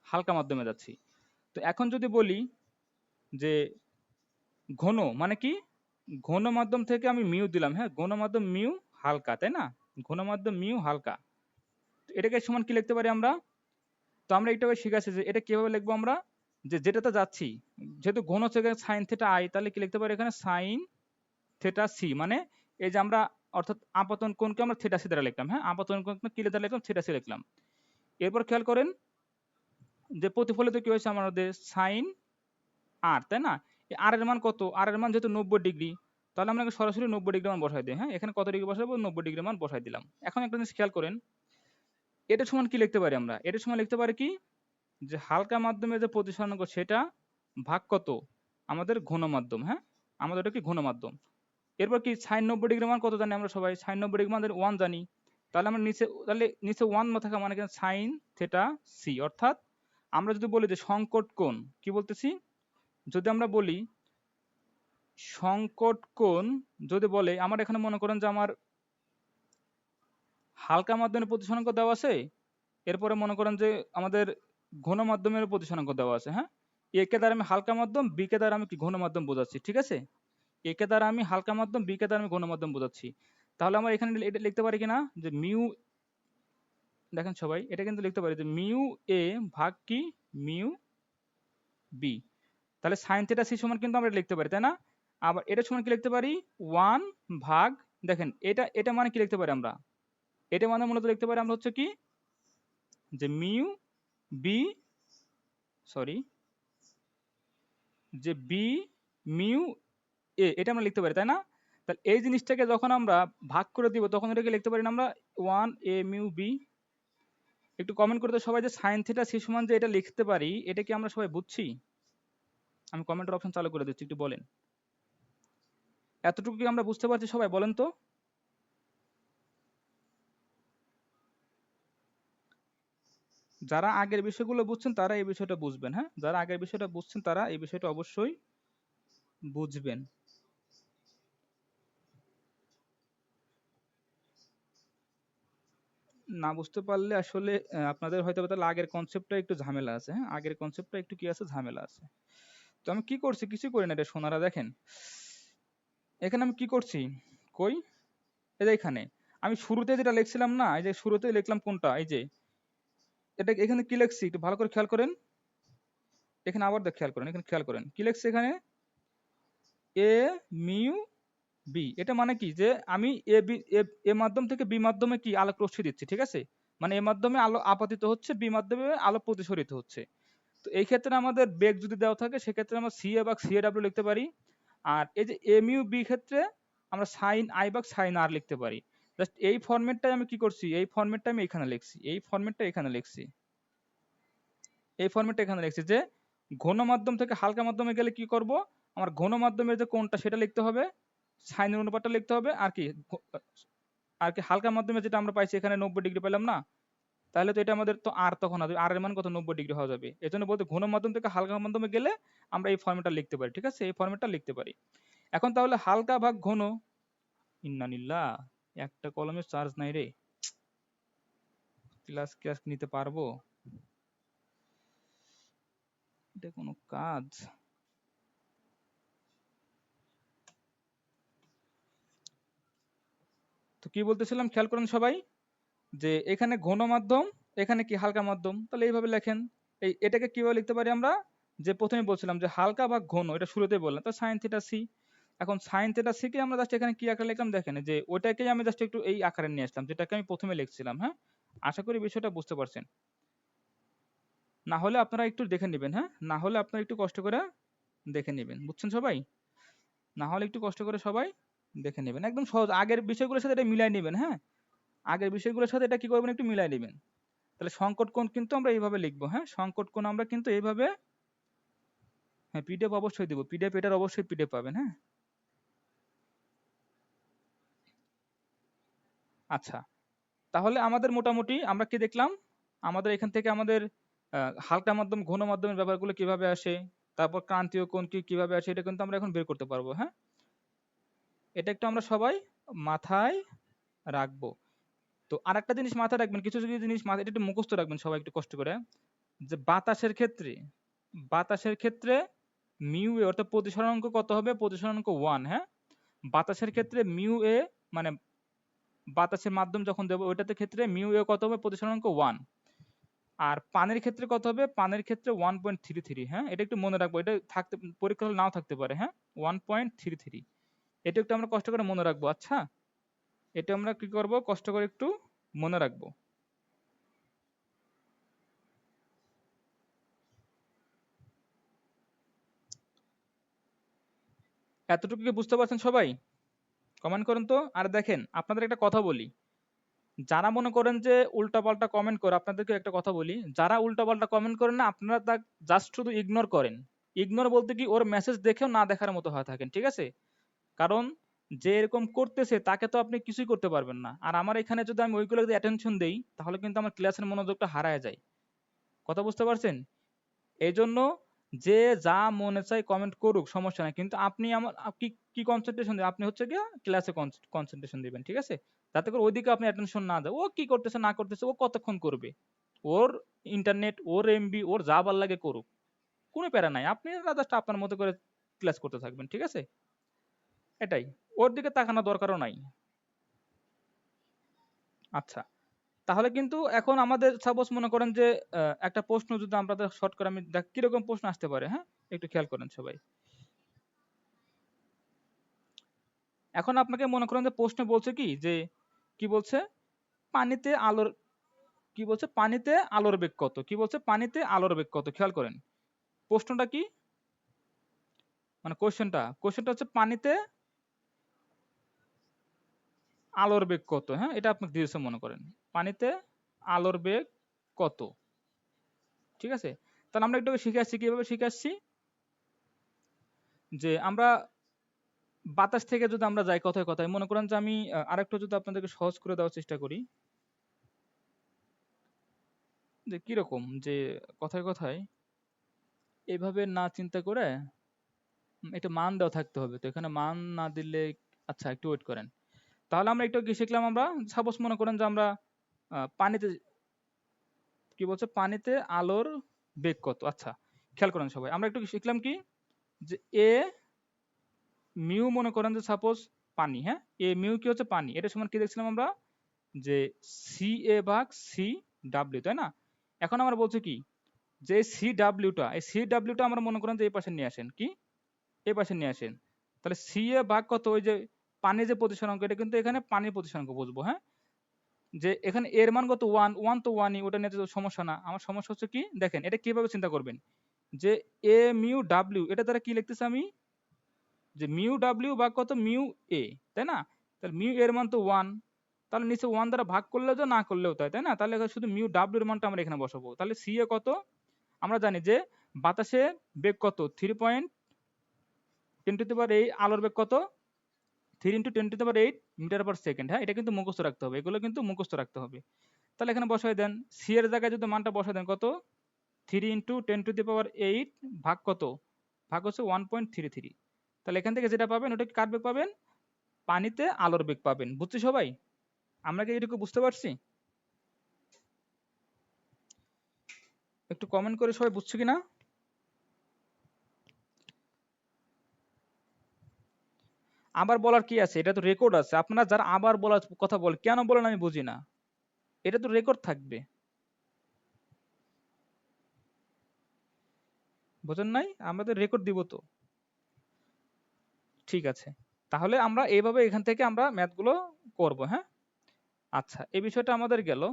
হালকা মাধ্যমে যাচ্ছি। তো এখন যদি বলি যে ঘন মানে কি, ঘন মাধ্যম থেকে আমি মিউ দিলাম, হ্যাঁ ঘন মাধ্যম মিউ হালকা, তাই না? ঘন মাধ্যম মিউ হালকা, তো এটাকে সমান কি লিখতে পারি আমরা? তো আমরা এইটা শিখেছি যে এটা কিভাবে লিখবো আমরা, যে যেটাতে যাচ্ছি, যেহেতু ঘন থেকে সাইন থেটা আই, তাহলে কি লিখতে পারি এখানে সাইন থেটা সি, মানে এই যে আমরা অর্থাৎ আপতন কোণকে আমরা থেটা সি দ্বারা লিখলাম, হ্যাঁ আপতন কোণকে কি দ্বারা লিখলাম, থেটা সি লিখলাম। এরপর খেয়াল করেন যে প্রতিফলিত কি হয়েছে আমাদের সাইন আর, তাই না? এই আর এর মান কত, আর এর মান যেহেতু 90 ডিগ্রি, তাহলে আমরা সরাসরি 90 ডিগ্রি মান বসাই দিই, হ্যাঁ এখানে কত ডিগ্রি বসাবো, 90 ডিগ্রি মান বসাই দিলাম। এখন একটা জিনিস খেয়াল করেন, এটা সমান কি লিখতে পারি আমরা, এটা সমান লিখতে পারি কি, যে হালকা মাধ্যমে যে প্রতিসরাঙ্ক সেটা ভাগ কত, আমাদের ঘন মাধ্যম, হ্যাঁ আমাদের ওটা কি ঘন মাধ্যম। এরপর কি সাইন 90 ডিগ্রি মান কত জানি আমরা সবাই, সাইন 90 ডিগ্রি মান 1 জানি। তাহলে আমরা নিচে 1 না থাকা মানে কি সাইন থেটা সি, অর্থাৎ আমরা যদি বলি যে সংকট কোণ, কি বলতেছি, যদি আমরা বলি সংকট কোণ, যদি বলে আমার এখানে মনে করেন যে আমার হালকা মাধ্যমের প্রতিসরাঙ্ক দেওয়া আছে, এরপরে মনে করেন যে আমাদের ঘন মাধ্যমের প্রতিসরাঙ্ক দেওয়া আছে, হ্যাঁ। এ কে দ্বারা আমি হালকা মাধ্যম, বি কে দ্বারা আমি কি ঘন মাধ্যম বোঝাচ্ছি, ঠিক আছে। এ কে দ্বারা আমি হালকা মাধ্যম, বি কে দ্বারা আমি ঘন মাধ্যম বোঝাচ্ছি। তাহলে আমরা এখানে এটা লিখতে পারি কিনা যে মিউ, দেখেন সবাই এটা কিন্তু লিখতে পারি যে মিউ এ ভাগ কি মিউ বি। তাহলে সাইন থিটা সি সমান কিন্তু আমরা এটা লিখতে পারি, তাই না। আবার এটা সমান কি লিখতে পারি 1 ভাগ, দেখেন এটা এটা মানে কি লিখতে পারি আমরা, এটা মানে মূলত লিখতে পারি আমরা হচ্ছে কি যে মিউ বি, সরি, যে বি মিউ এ, এটা আমরা লিখতে পারি, তাই না। তাহলে এই জিনিসটাকে যখন আমরা ভাগ করে দিব তখন এটাকে লিখতে পারি না আমরা 1 এ মিউ বি। একটু কমেন্ট করতে সবাই যে সাইন থিটা সি সমান যে এটা লিখতে পারি, এটা কি আমরা সবাই বুঝছি। আমি কমেন্টের অপশন চালু করে দিচ্ছি, একটু বলেন এতটুকু কি আমরা বুঝতে পারছি সবাই, বলেন তো। যারা আগের বিষয়গুলো বুঝছেন তারা এই বিষয়টা বুঝবেন, হ্যাঁ, যারা আগের বিষয়টা বুঝছেন তারা এই বিষয়টা অবশ্যই বুঝবেন। না বুঝতে পারলে আসলে আপনাদের হয়তো তাহলে আগের কনসেপ্টটা একটু ঝামেলা আছে, হ্যাঁ, আগের কনসেপ্টটা একটু কি আছে, ঝামেলা আছে। তো আমি কি করছি, কিছু করি না এটা সোনারা, দেখেন এখানে আমি কি করছি, কই, এই যে এখানে আমি শুরুতে যেটা লিখছিলাম না, এই যে শুরুতেই লিখলাম কোনটা, এই যে এটা এখানে কি লিখছি একটু ভালো করে খেয়াল করেন, এখানে আবার খেয়াল করেন, এখানে খেয়াল করেন কি লিখছি এখানে এ মিউ বি। এটা মানে কি যে আমি এ বি এ মাধ্যম থেকে বি মাধ্যমে কি আলোক রশ্মি দিচ্ছি, ঠিক আছে। মানে এ মাধ্যমে আলো আপতিত হচ্ছে, বি মাধ্যমে আলো প্রতিসরিত হচ্ছে। তো এই ক্ষেত্রে আমাদের বেগ যদি দেওয়া থাকে সেক্ষেত্রে আমরা সি এ বা সি এ ডাব্লিউ লিখতে পারি। আর এই যে এম ইউ বি ক্ষেত্রে আমরা সাইন আই বা সাইন আর লিখতে পারি। জাস্ট এই ফরম্যাটটাই আমি কি করছি, এই ফরম্যাটটা আমি এখানে লিখছি, এই ফরম্যাটটা এখানে লিখছি, এই ফরম্যাটটা এখানে লিখছি যে ঘন মাধ্যম থেকে হালকা মাধ্যমে গেলে কি করব, আমার ঘন মাধ্যমের যে কোণটা সেটা লিখতে হবে, সাইনের অনুপাতটা লিখতে হবে, আর কি আর কি হালকা মাধ্যমে যেটা আমরা পাইছি এখানে 90 ডিগ্রি পেলাম না, তাহলে তো এটা আমাদের তো আর তখন হবে, আর এর মান কত 90 ডিগ্রি হওয়া যাবে। এই জন্য বলতে ঘন মাধ্যম থেকে হালকা মাধ্যমে গেলে আমরা এই ফর্মেটটা লিখতে পারি, ঠিক আছে, এই ফর্মেটটা লিখতে পারি। এখন তাহলে হালকা ভাগ ঘন, ইন্নানিল্লাহ, একটা কলমের চার্জ নাই রে, ক্লাস ক্লাস নিতে পারবো, এটা কোনো কাজ। তো কি বলতেছিলাম খেয়াল করেন সবাই, যে এখানে ঘন মাধ্যম, এখানে কি হালকা মাধ্যম, তাহলে এইভাবে লেখেন। এটাকে কিভাবে লিখতে পারি আমরা, যে প্রথমে বলছিলাম যে হালকা বা ঘন, এটা শুরুতেই বললাম, তো সাইন থিটা সি। এখন সাইন থিটা সি কে আমরা জাস্ট এখানে কি আকারে লিখলাম, দেখেন যে ওইটাকেই আমি জাস্ট একটু এই আকারে নিয়ে আসলাম যেটাকে আমি প্রথমে লিখছিলাম, হ্যাঁ। আশা করি বিষয়টা বুঝতে পারছেন। না হলে আপনারা একটু দেখে নেবেন, হ্যাঁ, না হলে আপনারা একটু কষ্ট করে দেখে নেবেন, বুঝছেন সবাই। না হলে একটু কষ্ট করে সবাই দেখে নেবেন, একদম সহজ, আগের বিষয়গুলোর সাথে এটা মিলাই নেবেন, হ্যাঁ, আগের বিষয়গুলোর সাথে এটা কি করবেন একটু মিলাই নেবেন। তাহলে সংকট কোণ কিন্তু আমরা এইভাবে লিখবো, হ্যাঁ, সংকট কোণ আমরা কিন্তু এইভাবে, হ্যাঁ, পিডিএফ অবশ্যই দেবো, পিডিএফ এটার অবশ্যই পিডিএফ পাবেন, হ্যাঁ। আচ্ছা, তাহলে আমাদের মোটামুটি আমরা কি দেখলাম, আমাদের এখান থেকে আমাদের হালকা মাধ্যম ঘন মাধ্যমের ব্যাপারগুলো কিভাবে আসে, তারপর ক্রান্তীয় কোণ কি কিভাবে আসে, এটা কিন্তু আমরা এখন বের করতে পারবো, হ্যাঁ। এটা একটু আমরা সবাই মাথায় রাখবো। তো আরেকটা জিনিস মাথায় রাখবেন, কিছু কিছু জিনিস মাথায় এটা একটু মুখস্থ রাখবেন সবাই একটু কষ্ট করে, যে বাতাসের ক্ষেত্রে মিউ এ অর্থাৎ প্রতিসরাঙ্ক কত হবে, প্রতিসরাঙ্ক 1, হ্যাঁ। বাতাসের ক্ষেত্রে মিউ এ মানে বাতাসের মাধ্যম যখন দেবো ওইটাতে ক্ষেত্রে মিউ এ কত হবে, প্রতিসরাঙ্ক 1। আর পানির ক্ষেত্রে কত হবে, পানির ক্ষেত্রে 1.33, হ্যাঁ, এটা একটু মনে রাখবো, এটা থাকতে পরীক্ষা হলে নাও থাকতে পারে, হ্যাঁ, 1.33, এটা একটু আমরা কষ্ট করে মনে রাখবো, আচ্ছা। এটা আমরা কি করব, কষ্ট করে একটু মনে রাখবো। এতটুকু কি বুঝতে পারছেন সবাই, কমেন্ট করুন তো। আর দেখেন আপনাদের একটা কথা বলি, যারা মনে করেন যে উল্টাপাল্টা কমেন্ট করে, আপনাদেরকে একটা কথা বলি, যারা উল্টাপাল্টা কমেন্ট করেন না আপনারা তা জাস্ট শুধু ইগনোর করেন, ইগনোর বলতে কি ওর মেসেজ দেখেও না দেখার মতো হয়ে থাকেন, ঠিক আছে? কারণ যে এরকম করতেছে তাকে তো আপনি কিছুই করতে পারবেন না। আর আমার এখানে যদি আমি ওইগুলো যদি অ্যাটেনশন দেই তাহলে কিন্তু আমার ক্লাসের মনোযোগটা হারায় যায়। কথা বুঝতে পারছেন? এই জন্য যে যা মনে চায় কমেন্ট করুক, সমস্যা নাই, কিন্তু আপনি আমার কি কি কনসেন্ট্রেশন দিবেন, আপনি হচ্ছে গিয়ে ক্লাসে কনসেন্ট্রেশন দিবেন, ঠিক আছে? যাতে করে ওইদিকে আপনি অ্যাটেনশন না দেয়, ও কি করতেছে না করতেছে, ও কতক্ষণ করবে, ওর ইন্টারনেট, ওর এমবি, ওর যা ভাল লাগে করুক, কোনো প্যারা নাই, আপনি জাস্ট আপনার মতো করে ক্লাস করতে থাকবেন, ঠিক আছে? এটাই, ওর দিকে তাকানো দরকারও নাই। আচ্ছা, তাহলে কিন্তু এখন আমাদের সাপোজ মনে করেন যে একটা প্রশ্ন যদি আপনাদের শর্ট করে আমি দেখ কিরকম প্রশ্ন আসতে পারে, হ্যাঁ, একটু খেয়াল করেন সবাই। এখন আপনাকে মনে করেন যে প্রশ্ন বলছে কি যে, কি বলছে, পানিতে আলোর, কি বলছে, পানিতে আলোর বেগ কত, কি বলছে, পানিতে আলোর বেগ কত, খেয়াল করেন প্রশ্নটা কি, মানে কোশ্চেনটা হচ্ছে পানিতে আলোর বেগ কত, হ্যাঁ, এটা আপনি দিয়েছে মনে করেন পানিতে আলোর বেগ কত, ঠিক আছে? তাহলে আমরা একটু শিখে আসছি, কিভাবে শিখে আসছি, যে আমরা বাতাস থেকে যদি আমরা যাই কথায় কথায়, মনে করেন যে আমি আরেকটু যদি আপনাদেরকে সহজ করে দেওয়ার চেষ্টা করি, যে কিরকম, যে কথায় কথায় এভাবে না চিন্তা করে একটা মান দেওয়া থাকতে হবে, তো এখানে মান না দিলে, আচ্ছা একটু ওয়েট করেন, তাহলে আমরা একটু কি শিখলাম, আমরা সাপোজ মনে করেন যে আমরা পানিতে, কি বলছে, পানিতে আলোর বেগ কত, আচ্ছা খেয়াল করেন সবাই, আমরা একটু কি শিখলাম কি, যে এ মিউ মনে করেন যে সাপোজ পানি, হ্যাঁ, এ মিউ কি হচ্ছে পানি, এটা সমান কি দেখছিলাম আমরা, যে সি এ ভাগ সি ডাব্লিউ, তাই না? এখন আমরা বলছি কি, যে সি ডাব্লিউটা, এই সি ডাব্লিউটা আমরা মনে করেন যে এই পাশে নিয়ে আসেন, কি এই পাশে নিয়ে আসেন, তাহলে সি এ ভাগ কত, ওই যে পানি যে প্রতিসরাঙ্ক, এটা কিন্তু এখানে পানির প্রতিসরাঙ্ক বুঝবো, হ্যাঁ, যে এখানে এর মান কত, ওয়ান, ওয়ান তো ওয়ানই, ওটা নিয়ে তো সমস্যা না, আমার সমস্যা হচ্ছে কি, দেখেন এটা কিভাবে চিন্তা করবেন, যে এ মিউ ডাব্লিউ, এটা দ্বারা কি লিখতেছি আমি, যে মিউ ডাব্লিউ ভাগ কত মিউ এ, তাই না? তাহলে মিউ এর মান তো ওয়ান, তাহলে নিচে ওয়ান দ্বারা ভাগ করলেও তো না করলেও তাই, তাই না? তাহলে এখানে শুধু মিউ ডাব্লিউ এর মানটা আমরা এখানে বসাবো, তাহলে সি এ কত, আমরা জানি যে বাতাসে বেগ কত, 3.10⁻⁸, আলোর বেগ কত, 3 × 10⁸ মিটার পার সেকেন্ড, হ্যাঁ, এটা কিন্তু মুখস্থ রাখতে হবে, এগুলো কিন্তু মুখস্থ রাখতে হবে। তাহলে এখানে বসাই দেন, সি এর জায়গায় যদি মানটা বসাই দেন কত, 3 × 10⁸ ভাগ কত, ভাগ হচ্ছে 1.33, তাহলে এখান থেকে যেটা পাবেন ওটা কার বেগ পাবেন, পানিতে আলোর বেগ পাবেন, বুঝছি সবাই? আমরা কি এটুকু বুঝতে পারছি? একটু কমেন্ট করে সবাই বুঝছো কিনা। আবার বলার কি আছে, এটা তো রেকর্ড আছে, আপনারা যারা আবার বলার কথা বল কেন বলেন আমি বুঝি না, এটা তো রেকর্ড থাকবে, বোঝেন নাই, আমাদের রেকর্ড দিব তো, ঠিক আছে? তাহলে আমরা এইভাবে এখান থেকে আমরা ম্যাথগুলো করব, হ্যাঁ। আচ্ছা, এই বিষয়টা আমাদের গেল।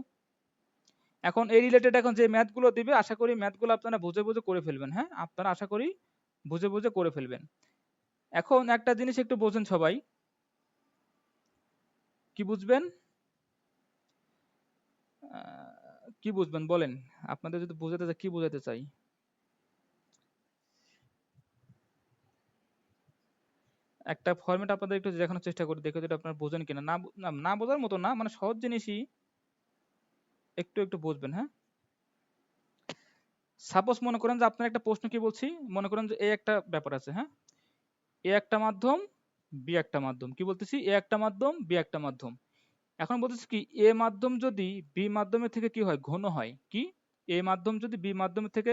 এখন এই রিলেটেড এখন যে ম্যাথগুলো দিবে আশা করি ম্যাথগুলো আপনারা বুঝে বুঝে করে ফেলবেন, হ্যাঁ, আপনারা আশা করি বুঝে বুঝে করে ফেলবেন। এখন একটা জিনিস একটু বোঝেন সবাই, কি বুঝবেন, কি বুঝবেন বলেন, আপনাদের যদি বোঝাতে চাই কি বোঝাতে চাই, একটা ফরম্যাট আপনাদের একটু দেখানোর চেষ্টা করি, দেখে যদি আপনারা বোঝেন কিনা, না বোঝার মতো না, মানে সহজ জিনিসই, একটু একটু বুঝবেন, হ্যাঁ। সাপোজ মনে করেন যে আপনার একটা প্রশ্ন, কি বলছি, মনে করেন যে এ একটা ব্যাপার আছে, হ্যাঁ, এ একটা মাধ্যম, বি একটা মাধ্যম, কি বলতেছি, এ একটা মাধ্যম, বি একটা মাধ্যম। এখন বলতেছি কি, এ মাধ্যম যদি বি মাধ্যমের থেকে কি হয়, ঘন হয়, কি, এ মাধ্যম যদি বি মাধ্যমের থেকে,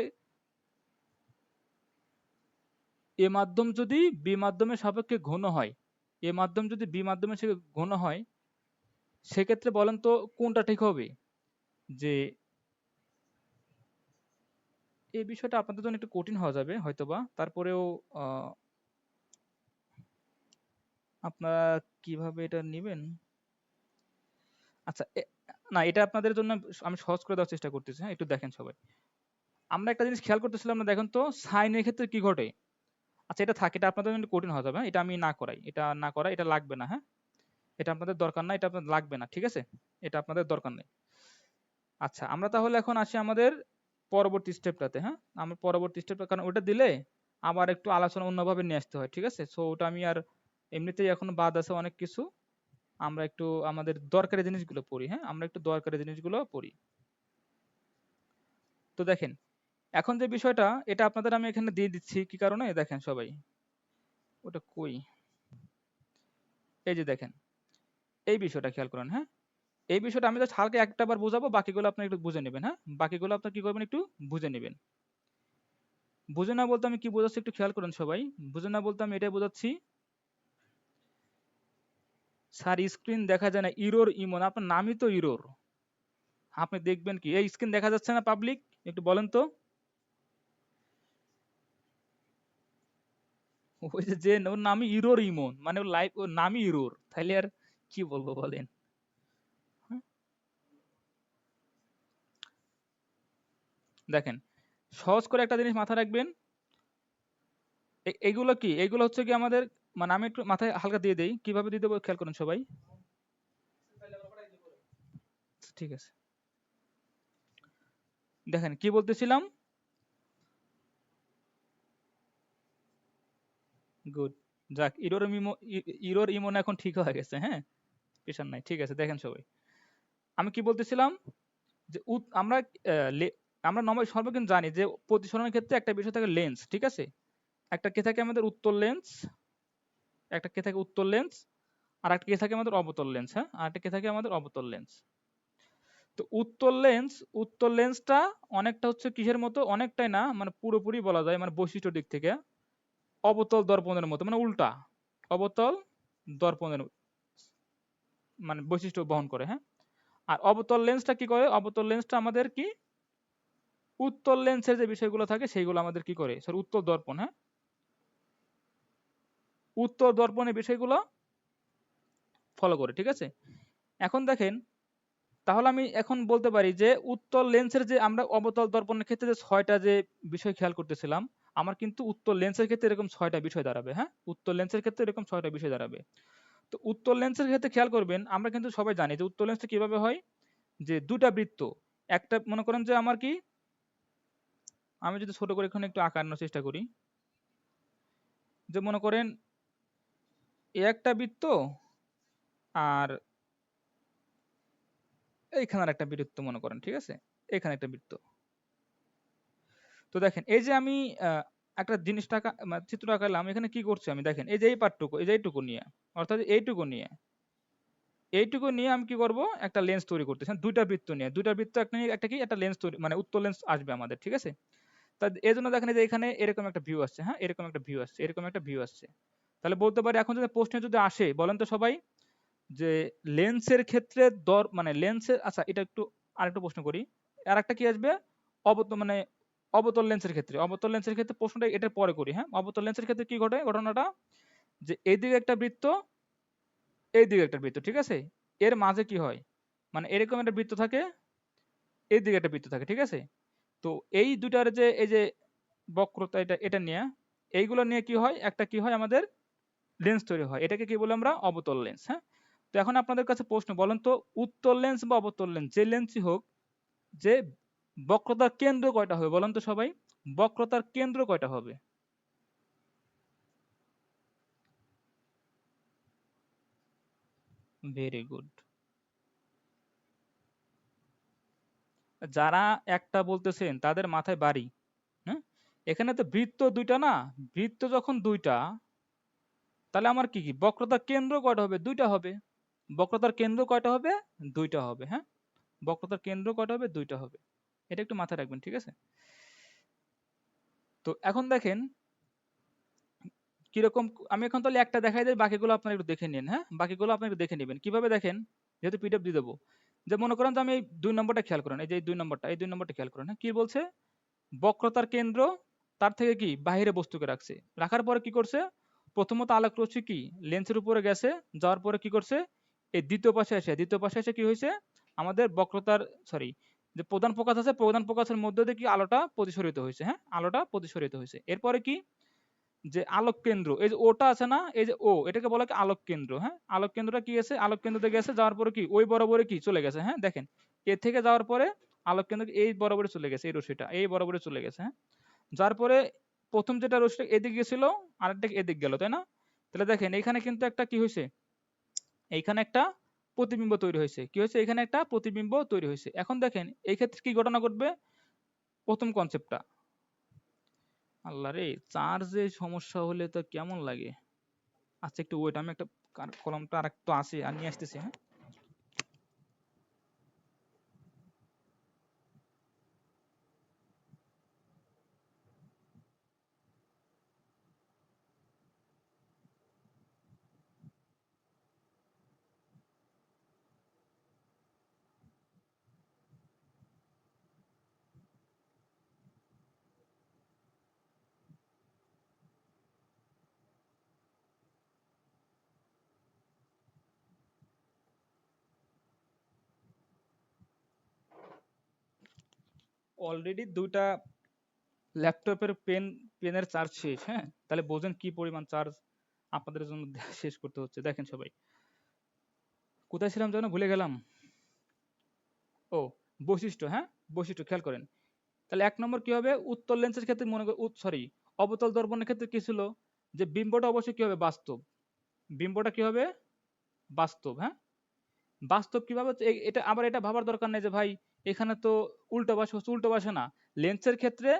এ মাধ্যম যদি বি মাধ্যমের সাপেক্ষে ঘন হয়, এ মাধ্যম যদি বি মাধ্যমের সাথে ঘন হয়, সেক্ষেত্রে বলেন তো কোনটা ঠিক হবে, যে এই বিষয়টা আপনাদের জন্য একটু কঠিন হয়ে যাবে হয়তোবা, তারপরেও আপনারা কিভাবে এটা নেবেন, আচ্ছা না, এটা আপনাদের জন্য আমি সহজ করে দেওয়ার চেষ্টা করতেছি, হ্যাঁ, একটু দেখেন সবাই। আমরা একটা জিনিস খেয়াল করতেছিলাম না, দেখেন তো সাইনের ক্ষেত্রে কি ঘটে, আচ্ছা এটা থাকে, এটা আপনাদের জন্য একটু কঠিন হয়ে যাবে, হ্যাঁ, এটা আমি না করাই, এটা না করাই, এটা লাগবে না, হ্যাঁ, এটা আপনাদের দরকার না, এটা আপনাদের লাগবে না, ঠিক আছে, এটা আপনাদের দরকার নেই। আচ্ছা, আমরা তাহলে এখন আসি আমাদের পরবর্তী স্টেপটাতে, হ্যাঁ, আমার পরবর্তী স্টেপটা, কারণ ওটা দিলে আবার একটু আলোচনা অন্যভাবে নিয়ে আসতে হয়, ঠিক আছে? সো ওটা আমি আর এমনিতেই এখনো বাদ আছে অনেক কিছু। আমরা একটু আমাদের দরকারি জিনিসগুলো পড়ি, হ্যাঁ? আমরা একটু দরকারি জিনিসগুলো পড়ি। তো দেখেন, এখন যে বিষয়টা এটা আপনাদের আমি এখানে দিয়ে দিচ্ছি কি কারণে দেখেন সবাই। ওটা কই? এই যে দেখেন, এই বিষয়টা খেয়াল করেন, হ্যাঁ? এই বিষয়টা আমি জাস্ট হালকা একটা বার বোঝাবো, বাকিগুলো আপনি একটু বুঝে নেবেন, হ্যাঁ? বাকিগুলো আপনি কি করবেন একটু বুঝে নেবেন। বুঝে না বলতে আমি কি বোঝাচ্ছি একটু খেয়াল করেন সবাই। বুঝে না বলতে আমি এটাই বোঝাচ্ছি, স্যার স্ক্রিন দেখা যায় না, ইরোর ইমন, আপনার নামই তো ইরোর। আপনি দেখবেন কি এই স্ক্রিন দেখা যাচ্ছে না পাবলিক? একটু বলেন তো। ওই যে ওর নামই ইরোর ইমন, মানে ওর লাইফ ওর নামই ইরোর, তাইলে আর কি বলবো বলেন? হ্যাঁ? দেখেন, সহজ করে একটা জিনিস মাথায় রাখবেন। এইগুলো কি, এইগুলো হচ্ছে কি আমাদের, মানে আমি একটু মাথায় হালকা দিয়ে দেই, কিভাবে দিয়ে দেবো খেয়াল করেন সবাই। ঠিক আছে, দেখেন কি বলতেছিলাম। গুড, যাক ইরোর ইমন এখন ঠিক হয়ে গেছে, হ্যাঁ? পেশার নাই, ঠিক আছে। দেখেন সবাই, আমি কি বলতেছিলাম যে আমরা আমরা সর্বক্ষণ জানি যে প্রতিসরণের ক্ষেত্রে একটা বিষয় থাকে লেন্স, ঠিক আছে? একটা কে থাকে আমাদের উত্তল লেন্স, একটা কে থাকে উত্তল লেন্স, আর একটা কে থাকে আমাদের অবতল লেন্স, হ্যাঁ? আর একটা কে থাকে আমাদের অবতল লেন্স। তো উত্তল লেন্সটা অনেকটা হচ্ছে কিসের মতো, অনেকটাই না মানে পুরোপুরি বলা যায় মানে বৈশিষ্ট্য দিক থেকে অবতল দর্পণের মতো, মানে উল্টা অবতল দর্পণের মানে বৈশিষ্ট্য বহন করে, হ্যাঁ? আর অবতল লেন্সটা কি করে, অবতল লেন্সটা আমাদের কি উত্তল লেন্সের যে বিষয়গুলো থাকে সেইগুলো আমাদের কি করে, সরি উত্তল দর্পণ, হ্যাঁ? উত্তল দর্পণের বিষয়গুলো ফলো করে, ঠিক আছে? এখন দেখেন, তাহলে আমি এখন বলতে পারি যে উত্তল লেন্সের যে আমরা অবতল দর্পণের ক্ষেত্রে যে ৬টা যে বিষয় খেয়াল করতেছিলাম, আমার কিন্তু উত্তল লেন্সের ক্ষেত্রে এরকম ৬টা বিষয় দাঁড়াবে, হ্যাঁ? উত্তল লেন্সের ক্ষেত্রে এরকম ৬টা বিষয় দাঁড়াবে। তো উত্তল লেন্সের ক্ষেত্রে খেয়াল করবেন, আমরা কিন্তু সবাই জানি যে উত্তল লেন্সটা কিভাবে হয়, যে ২টা বৃত্ত, একটা মনে করেন যে আমার কি, আমি যদি ছোট করে এখানে একটু আঁকানোর চেষ্টা করি, যে মনে করেন এ একটা বৃত্ত, আর এইখানে আর একটা বৃত্ত মনে করেন, ঠিক আছে? এখানে একটা বৃত্ত। তো দেখেন এই যে আমি একটা জিনিসটা মানে চিত্র আঁকালাম, এখানে কি করছি আমি দেখেন, এই যে এই পার্টটুকু, এই যে এইটুকু নিয়ে, অর্থাৎ এইটুকু নিয়ে আমি কি করব, একটা লেন্স তৈরি করতেছি, হ্যাঁ? দুইটা বৃত্ত নিয়ে, দুইটা বৃত্ত একটা নিয়ে একটা কি একটা লেন্স তৈরি, মানে উত্তল লেন্স আসবে আমাদের, ঠিক আছে? তা এই জন্য দেখেন এই যে এখানে এরকম একটা ভিউ আসছে, হ্যাঁ? এরকম একটা ভিউ আসছে, এরকম একটা ভিউ আসছে। তাহলে বলতে পারি এখন যদি প্রশ্নে যদি আসে, বলেন তো সবাই, যে লেন্সের ক্ষেত্রে মানে লেন্সের, আচ্ছা এটা একটু আরেকটু প্রশ্ন করি, আর একটা কি আসবে, মানে অবতল লেন্সের ক্ষেত্রে প্রশ্নটা এটার পরে করি, হ্যাঁ? অবতল লেন্সের ক্ষেত্রে কি ঘটে ঘটনাটা, যে এইদিকে একটা বৃত্ত, এইদিকে একটা বৃত্ত, ঠিক আছে? এর মাঝে কি হয়, মানে এরকম একটা বৃত্ত থাকে, এইদিকে একটা বৃত্ত থাকে, ঠিক আছে? তো এই দুটার যে এই যে বক্রতা, এটা এটা নিয়ে, এইগুলো নিয়ে কি হয়, একটা কি হয় আমাদের লেন্স তৈরি হয়, এটাকে কি বলে আমরা অবতল লেন্স, হ্যাঁ? তো এখন আপনাদের কাছে প্রশ্ন, বলেন তো উত্তল লেন্স বা অবতল লেন্স যে লেন্সই হোক, যে বক্রতার কেন্দ্র কয়টা হবে বলেন তো সবাই, বক্রতার কেন্দ্র কয়টা হবে? Very good. যারা একটা বলতেছেন তাদের মাথায় বাড়ি, হ্যাঁ? এখানে তো বৃত্ত দুইটা না, বৃত্ত যখন দুইটা, তাহলে আমার কি কি বক্রতার কেন্দ্র কয়টা হবে, দুইটা হবে। বক্রতার কেন্দ্র কয়টা হবে, দুইটা হবে, হ্যাঁ? বক্রতার কেন্দ্র কয়টা হবে, দুইটা হবে। এটা একটু মাথায় রাখবেন, ঠিক আছে? তো এখন দেখেন কিরকম, আমি এখন তাহলে একটা দেখাই দিই, বাকিগুলো আপনারা একটু দেখে নিন, হ্যাঁ? বাকিগুলো আপনি একটু দেখে নেবেন কিভাবে দেখেন, যেহেতু পিডিএফ দিয়ে দেবো। যে মনে করেন যে আমি এই ২ নম্বরটা খেয়াল করেন, এই যে এই ২ নম্বরটা, এই ২ নম্বরটা খেয়াল করেন, হ্যাঁ? কি বলছে, বক্রতার কেন্দ্র তার থেকে কি বাহিরে বস্তুকে রাখছে, রাখার পরে কি করছে, প্রথমত আলোক রশ্মি কি লেন্সের উপরে গেছে, যাওয়ার পরে কি করছে, এই দ্বিতীয় পাশে এসে কি হয়েছে, আমাদের বক্রতার, সরি, যে প্রধান ফোকাস আছে, প্রধান ফোকাসের মধ্যে দিয়ে কি আলোটা প্রতিসরিত হয়েছে, হ্যাঁ? আলোটা প্রতিসরিত হয়েছে। এরপরে কি, যে আলোক কেন্দ্র, এই যে ওটা আছে না, এই যে ও, এটাকে বলা হয় আলোক কেন্দ্র, হ্যাঁ? আলোক কেন্দ্রটা কি গেছে, আলোক কেন্দ্রতে গেছে, যাওয়ার পরে কি ওই বরাবরে কি চলে গেছে, হ্যাঁ? দেখেন এ থেকে যাওয়ার পরে আলোক কেন্দ্র এই বরাবরে চলে গেছে, এই রশ্মিটা এই বরাবরে চলে গেছে, হ্যাঁ? যার পরে প্রথম যেটা রশ্মি এদিকে গেছিল আরেকটা এদিকে গেল, তাই না? তাহলে দেখেন এখানে কিন্তু একটা কি হয়েছে, এইখানে একটা প্রতিবিম্ব তৈরি হয়েছে। কি হয়েছে? এখানে একটা প্রতিবিম্ব তৈরি হয়েছে। এখন দেখেন এই ক্ষেত্রে কি ঘটনা ঘটবে? প্রথম কনসেপ্টটা, আল্লাহ রে, চার্জে সমস্যা হলে তো কেমন লাগে। আচ্ছা একটু ওয়েট, আমি একটা কলমটা আর একটু আসি আর নিয়ে আসতেছি, হ্যাঁ। অলরেডি দুইটা ল্যাপটপের পেনের চার্জ শেষ, হ্যাঁ। তাহলে বোঝেন কি পরিমাণ চার্জ আপনাদের জন্য শেষ করতে হচ্ছে। দেখেন সবাই, কোথায় ছিলাম যেন ভুলে গেলাম। ও, বৈশিষ্ট্য, হ্যাঁ, বৈশিষ্ট্য খেয়াল করেন। তাহলে এক নম্বর কি হবে, উত্তল লেন্সের ক্ষেত্রে মনে করি সরি, অবতল দর্পণের ক্ষেত্রে কি ছিল, যে বিম্বটা অবশ্যই কি হবে, বাস্তব। বিম্বটা কি হবে, বাস্তব, হ্যাঁ। বাস্তব কিভাবে হচ্ছে, এটা আবার এটা ভাবার দরকার নেই যে ভাই এখানে তো উল্টো পাশে হচ্ছে, উল্টো পাশে না। লেন্সের ক্ষেত্রে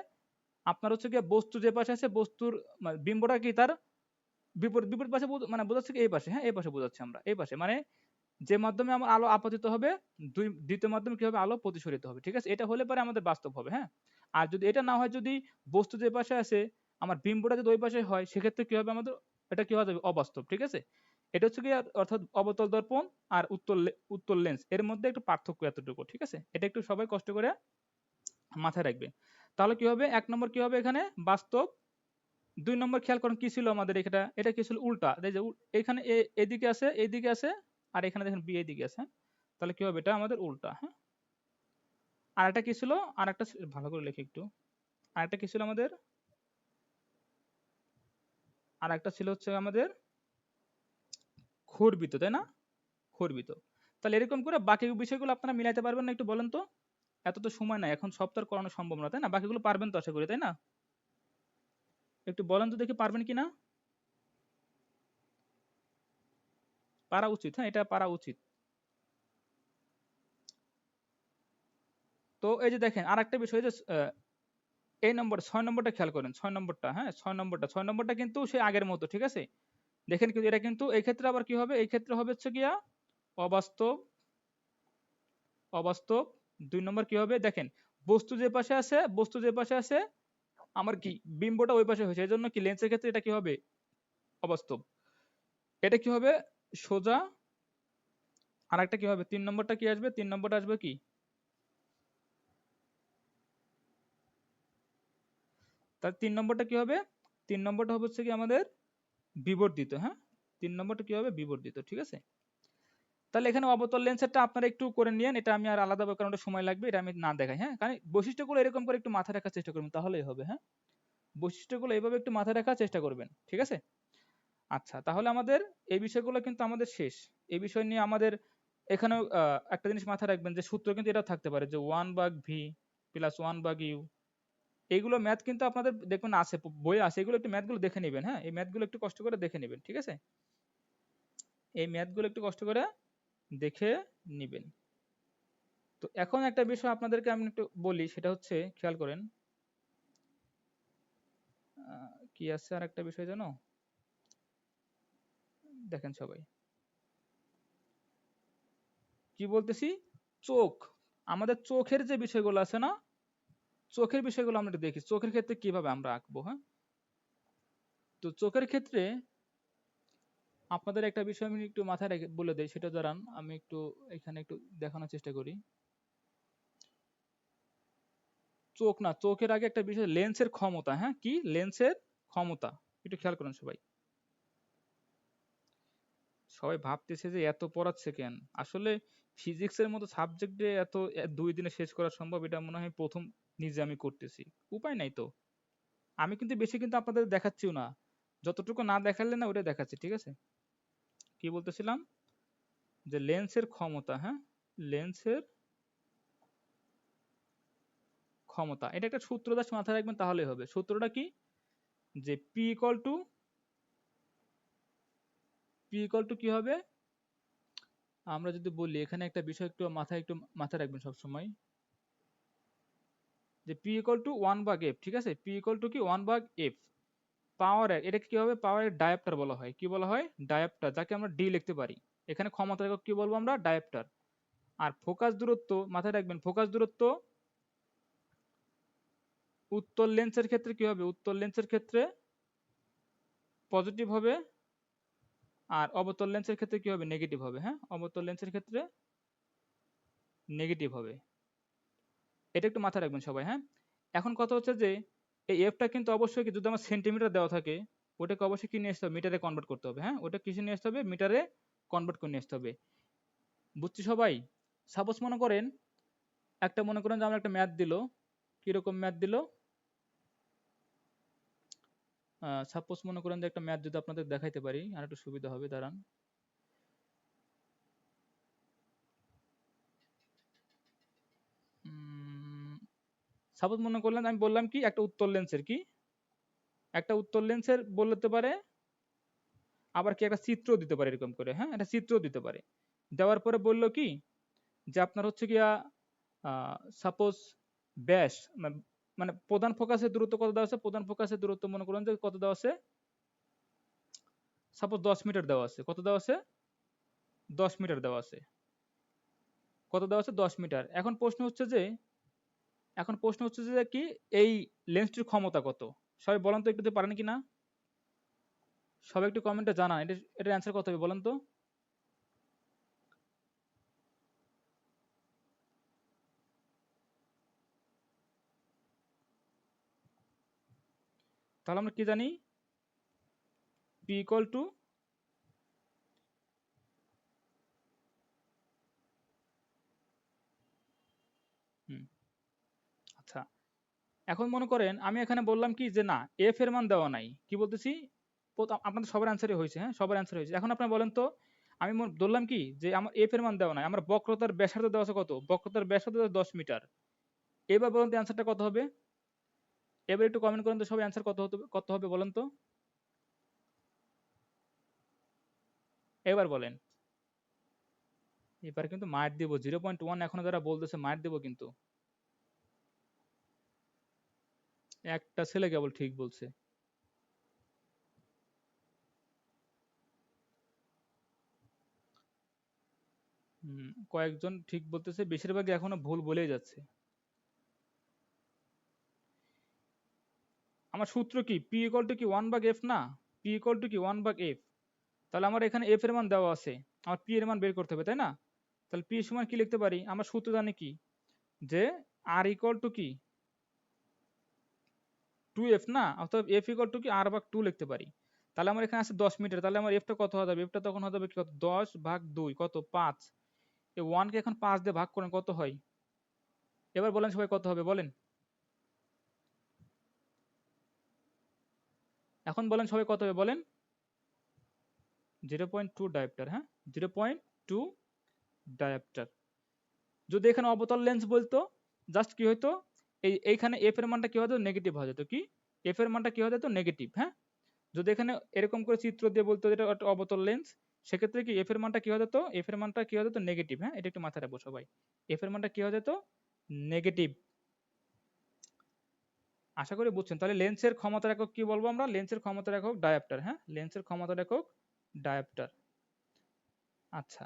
আপনার হচ্ছে গিয়ে বস্তু যে পাশে আছে, বস্তুর বিম্বটা কি তার বিপরীত বিপরীত পাশে মানে বোঝাচ্ছে কি এই পাশে, হ্যাঁ এই পাশে বোঝাচ্ছে আমরা, এই পাশে মানে যে মাধ্যমে আমার আলো আপতিত হবে, দ্বিতীয় মাধ্যমে কি হবে, আলো প্রতিসরিত হবে, ঠিক আছে। এটা হলে পরে আমাদের বাস্তব হবে, হ্যাঁ। আর যদি এটা না হয়, যদি বস্তু যে পাশে আছে আমার বিম্বটা যদি ওই পাশে হয়, সেক্ষেত্রে কি হবে আমাদের, এটা কি হবে, অবাস্তব, ঠিক আছে। এটা হচ্ছে কি অর্থাৎ অবতল দর্পণ আর উত্তল লেন্স এর মধ্যে একটু পার্থক্য এতটুকু, ঠিক আছে। এটা একটু সবাই কষ্ট করে মাথায় রাখবে। তাহলে কি হবে, এক নম্বর কি হবে এখানে বাস্তব। দুই নম্বর খেয়াল করেন কি ছিল আমাদের, এটা কি ছিল, উল্টা। এই যে এখানে এদিকে আছে, এইদিকে আছে, আর এখানে দেখেন বি এদিকে আছে, হ্যাঁ? তাহলে কি হবে, এটা আমাদের উল্টা, হ্যাঁ। আর একটা কি ছিল, আর একটা ভালো করে লিখি একটু, আর একটা কি ছিল আমাদের, আর একটা ছিল হচ্ছে আমাদের ঘূর্বিত, তাই না, ঘূর্বিত। তাহলে এরকম করে বাকি বিষয়গুলো আপনারা মিলাইতে পারবেন না, একটু বলেন তো। এত তো সময় নাই এখন, সব তো আর করানো সম্ভব না, তাই না? বাকিগুলো পারবেন তো আশা করি, তাই না? একটু বলেন তো দেখি পারবেন কিনা। পারা উচিত, হ্যাঁ, এটা পারা উচিত। তো এই যে দেখেন আর একটা বিষয় যে এই নম্বর 6 নম্বরটা খেয়াল করেন, 6 নম্বরটা, হ্যাঁ, 6 নম্বরটা কিন্তু সে আগের মতো, ঠিক আছে। দেখেন কিন্তু এটা কিন্তু এই ক্ষেত্রে আবার কি হবে, এই ক্ষেত্রে হবে হচ্ছে গিয়া অবাস্তব, অবাস্তব। 2 নম্বর কি হবে দেখেন, বস্তু যে পাশে আছে, বস্তু যে পাশে আছে আমার কি বিম্বটা ওই পাশে হয়েছে, এই জন্য কি লেন্সের ক্ষেত্রে এটা কি হবে, অবাস্তব। এটা কি হবে, সোজা। আর একটা কি হবে, 3 নম্বরটা কি আসবে, 3 নম্বরটা আসবে কি, তার 3 নম্বরটা কি হবে, 3 নম্বরটা হবে হচ্ছে কি আমাদের বিবর্ধিত, হ্যাঁ। 3 নম্বরটা কি হবে, বিবর্ধিত, ঠিক আছে। তাহলে এখানে অবতল লেন্সেরটা আপনারা একটু করে নিয়েন, এটা আমি আর আলাদা কারণ ওটা সময় লাগবে, এটা আমি না দেখাই, হ্যাঁ। কারণ বৈশিষ্ট্যগুলো এরকম করে একটু মাথায় রাখার চেষ্টা করবেন, তাহলেই হবে, হ্যাঁ। বৈশিষ্ট্যগুলো এইভাবে একটু মাথায় রাখার চেষ্টা করবেন, ঠিক আছে। আচ্ছা তাহলে আমাদের এই বিষয়গুলো কিন্তু আমাদের শেষ। এই বিষয় নিয়ে আমাদের এখানেও একটা জিনিস মাথায় রাখবেন যে সূত্র কিন্তু এটা থাকতে পারে যে 1/v+1/u। এইগুলো ম্যাথ কিন্তু আপনাদের দেখবেন আছে, বই আছে, এগুলো একটু ম্যাথগুলো দেখে নেবেন, হ্যাঁ। এই ম্যাথগুলো একটু কষ্ট করে দেখে নেবেন, ঠিক আছে। এই ম্যাথগুলো একটু কষ্ট করে দেখে নিবেন। তো এখন একটা বিষয় আপনাদেরকে আমি একটু বলি, সেটা হচ্ছে খেয়াল করেন, কি আছে আর একটা বিষয় জানো, দেখেন সবাই কি বলতেছি, চোখ, আমাদের চোখের যে বিষয়গুলো আছে না, চোখের বিষয়গুলো আমরা একটু দেখি, চোখের ক্ষেত্রে কিভাবে আমরা আঁকবো, হ্যাঁ। তো চোখের ক্ষেত্রে আপনাদের একটা বিষয় আমি একটু মাথায় রেখে বলে দেই, সেটা দাঁড়ান আমি একটু এখানে একটু দেখানোর চেষ্টা করি। চোখ না, চোখের আগে একটা বিষয়, লেন্সের ক্ষমতা, হ্যাঁ, কি লেন্সের ক্ষমতা, একটু খেয়াল করুন সবাই। সবাই ভাবতেছে যে এত পড়াচ্ছে কেন, আসলে ফিজিক্সের মতো সাবজেক্টে এত 2 দিনে শেষ করা সম্ভব, এটা মনে হয় প্রথম নিজে আমি করতেছি, উপায় নাই তো। আমি কিন্তু বেশি কিন্তু আপনাদের দেখাচ্ছিও না, যতটুকু না দেখালে না ওটা দেখাচ্ছি, ঠিক আছে। কি বলতেছিলাম, যে লেন্সের ক্ষমতা, হ্যাঁ, লেন্সের ক্ষমতা, এটা একটা সূত্র দাস মাথায় রাখবেন, তাহলেই হবে। সূত্রটা কি, যে পি ইকুয়াল টু কি হবে, আমরা যদি বলি এখানে একটা বিষয় একটু মাথায় রাখবেন সবসময়, যে পি ইকুয়াল টু 1/f, ঠিক আছে, পি ইকুয়াল টু কি 1/f পাওয়ারের, এটাকে কি হবে, পাওয়ারের ডায়োপ্টার বলা হয়, কি বলা হয়, ডায়োপ্টার, যাকে আমরা ডি লিখতে পারি। এখানে ক্ষমতা একক কি বলবো আমরা, ডায়োপ্টার। আর ফোকাস দূরত্ব মাথায় রাখবেন, ফোকাস দূরত্ব উত্তল লেন্সের ক্ষেত্রে কি হবে, উত্তল লেন্সের ক্ষেত্রে পজিটিভ হবে, আর অবতল লেন্সের ক্ষেত্রে কি হবে, নেগেটিভ হবে। হ্যাঁ, অবতল লেন্সের ক্ষেত্রে নেগেটিভ হবে, এটা একটু মাথায় রাখবেন সবাই। হ্যাঁ, এখন কথা হচ্ছে যে এই এফটা কিন্তু অবশ্যই যদি আমার সেন্টিমিটার দেওয়া থাকে, ওটাকে অবশ্যই কি নিয়ে আসতে হবে, মিটারে কনভার্ট করতে হবে। হ্যাঁ, ওটা কিসে নিয়ে আসতে হবে, মিটারে কনভার্ট করে নিয়ে আসতে হবে। বুঝছি সবাই? সাপোজ মনে করেন মনে করেন যে আমার একটা ম্যাথ দিল, কিরকম ম্যাথ দিল, সাপোজ মনে করেন যে একটা ম্যাথ যদি আপনাদের দেখাইতে পারি আর একটু সুবিধা হবে, দাঁড়ান। সাপোজ মনে করলেন আমি বললাম কি একটা উত্তল লেন্সের বলতে পারে, আবার কি একটা চিত্র দিতে পারে এরকম করে। হ্যাঁ, একটা চিত্র দিতে পারে, দেওয়ার পরে বললো কি যে আপনার হচ্ছে গিয়া সাপোজ ব্যাস, মানে প্রধান ফোকাসের দূরত্ব কত দেওয়া আছে, প্রধান ফোকাসের দূরত্ব মনে করেন যে কত দেওয়া আছে, সাপোজ 10 মিটার দেওয়া আছে, কত দেওয়া আছে, 10 মিটার দেওয়া আছে, কত দেওয়া আছে, 10 মিটার। এখন প্রশ্ন হচ্ছে যে কি এই লেন্সটির ক্ষমতা কত, সবাই বলেন তো একটু, দিতে পারেন কিনা, সবাই একটু কমেন্টে জানান, এটার অ্যান্সার কত হবে বলেন তো। তাহলে আমরা কি জানি, পি ইকুয়াল টু, আচ্ছা, এখন মনে করেন আমি এখানে বললাম কি যে না, এফ এর মান দেওয়া নাই, কি বলতেছি, আপনাদের সবার অ্যান্সারই হয়েছে। হ্যাঁ, সবার অ্যান্সার হয়েছে। এখন আপনারা বলেন তো, আমি ধরলাম কি যে আমার এফ এর মান দেওয়া নাই, আমার বক্রতার ব্যাসার্ধ দেওয়া আছে কত, বক্রতার ব্যাসার্ধ 10 মিটার। এবার বলেন তো অ্যান্সারটা কত হবে, এবার একটু কমেন্ট করেন তো সবাই, অ্যান্সার কত হবে বলেন তো, এবার বলেন। এবার কিন্তু মার দিব, 0.1 এখনো যারা বলতেছে মার দিব কিন্তু, একটা ছেলে কেবল ঠিক বলছে। কয়েকজন ঠিক বলতেছে, বেশিরভাগই এখনো ভুল বলেই যাচ্ছে। আমার সূত্র কি, পি ইকুয়াল টু কি 1/f না, পি ইকুয়াল টু কি 1/f, তাহলে আমার এখানে এফ এর মান দেওয়া আছে, আমার পি এর মান বের করতে হবে তাই না। তাহলে পি সমান কি লিখতে পারি, আমার সূত্র জানি কি, যে আর ইকুয়াল টু কি 2f না, অর্থাৎ এফ ইকুয়াল টু কি r/2 লিখতে পারি। তাহলে আমার এখানে আছে 10 মিটার, তাহলে আমার এফটা কত হয়ে যাবে, এফটা তখন হয়ে যাবে কি, কত, 10/2 কত, 5। এই 1 কে এখন 5 দিয়ে ভাগ করেন কত হয়, এবার বলেন সবাই কত হবে বলেন, এখন বলেন সবাই কত হবে বলেন, 0.2 ডায়োপ্টার। হ্যাঁ, 0.2 ডায়োপ্টার। যদি এখানে অবতল লেন্স বলতো, জাস্ট কি হইতো, এইখানে এফ এর মানটা কি হতো, নেগেটিভ হয়ে যেত, কি এফ এর মানটা কি হয়ে যেত, নেগেটিভ। হ্যাঁ, যদি এখানে এরকম করে চিত্র দিয়ে বলতো এটা একটা অবতল লেন্স, সেক্ষেত্রে কি এফ এর মানটা কি হয়ে যেত, এফ এর মানটা কি হয়ে যেত, নেগেটিভ। হ্যাঁ, এটা একটু মাথায় রাখবো সবাই, এফ এর মানটা কি হয়ে যেত, নেগেটিভ। আশা করি বুঝছেন। তাহলে লেন্সের ক্ষমতার একক কি বলবো আমরা, লেন্সের ক্ষমতার একক ডায়োপ্টার। হ্যাঁ, লেন্সের ক্ষমতার একক ডায়োপ্টার। আচ্ছা,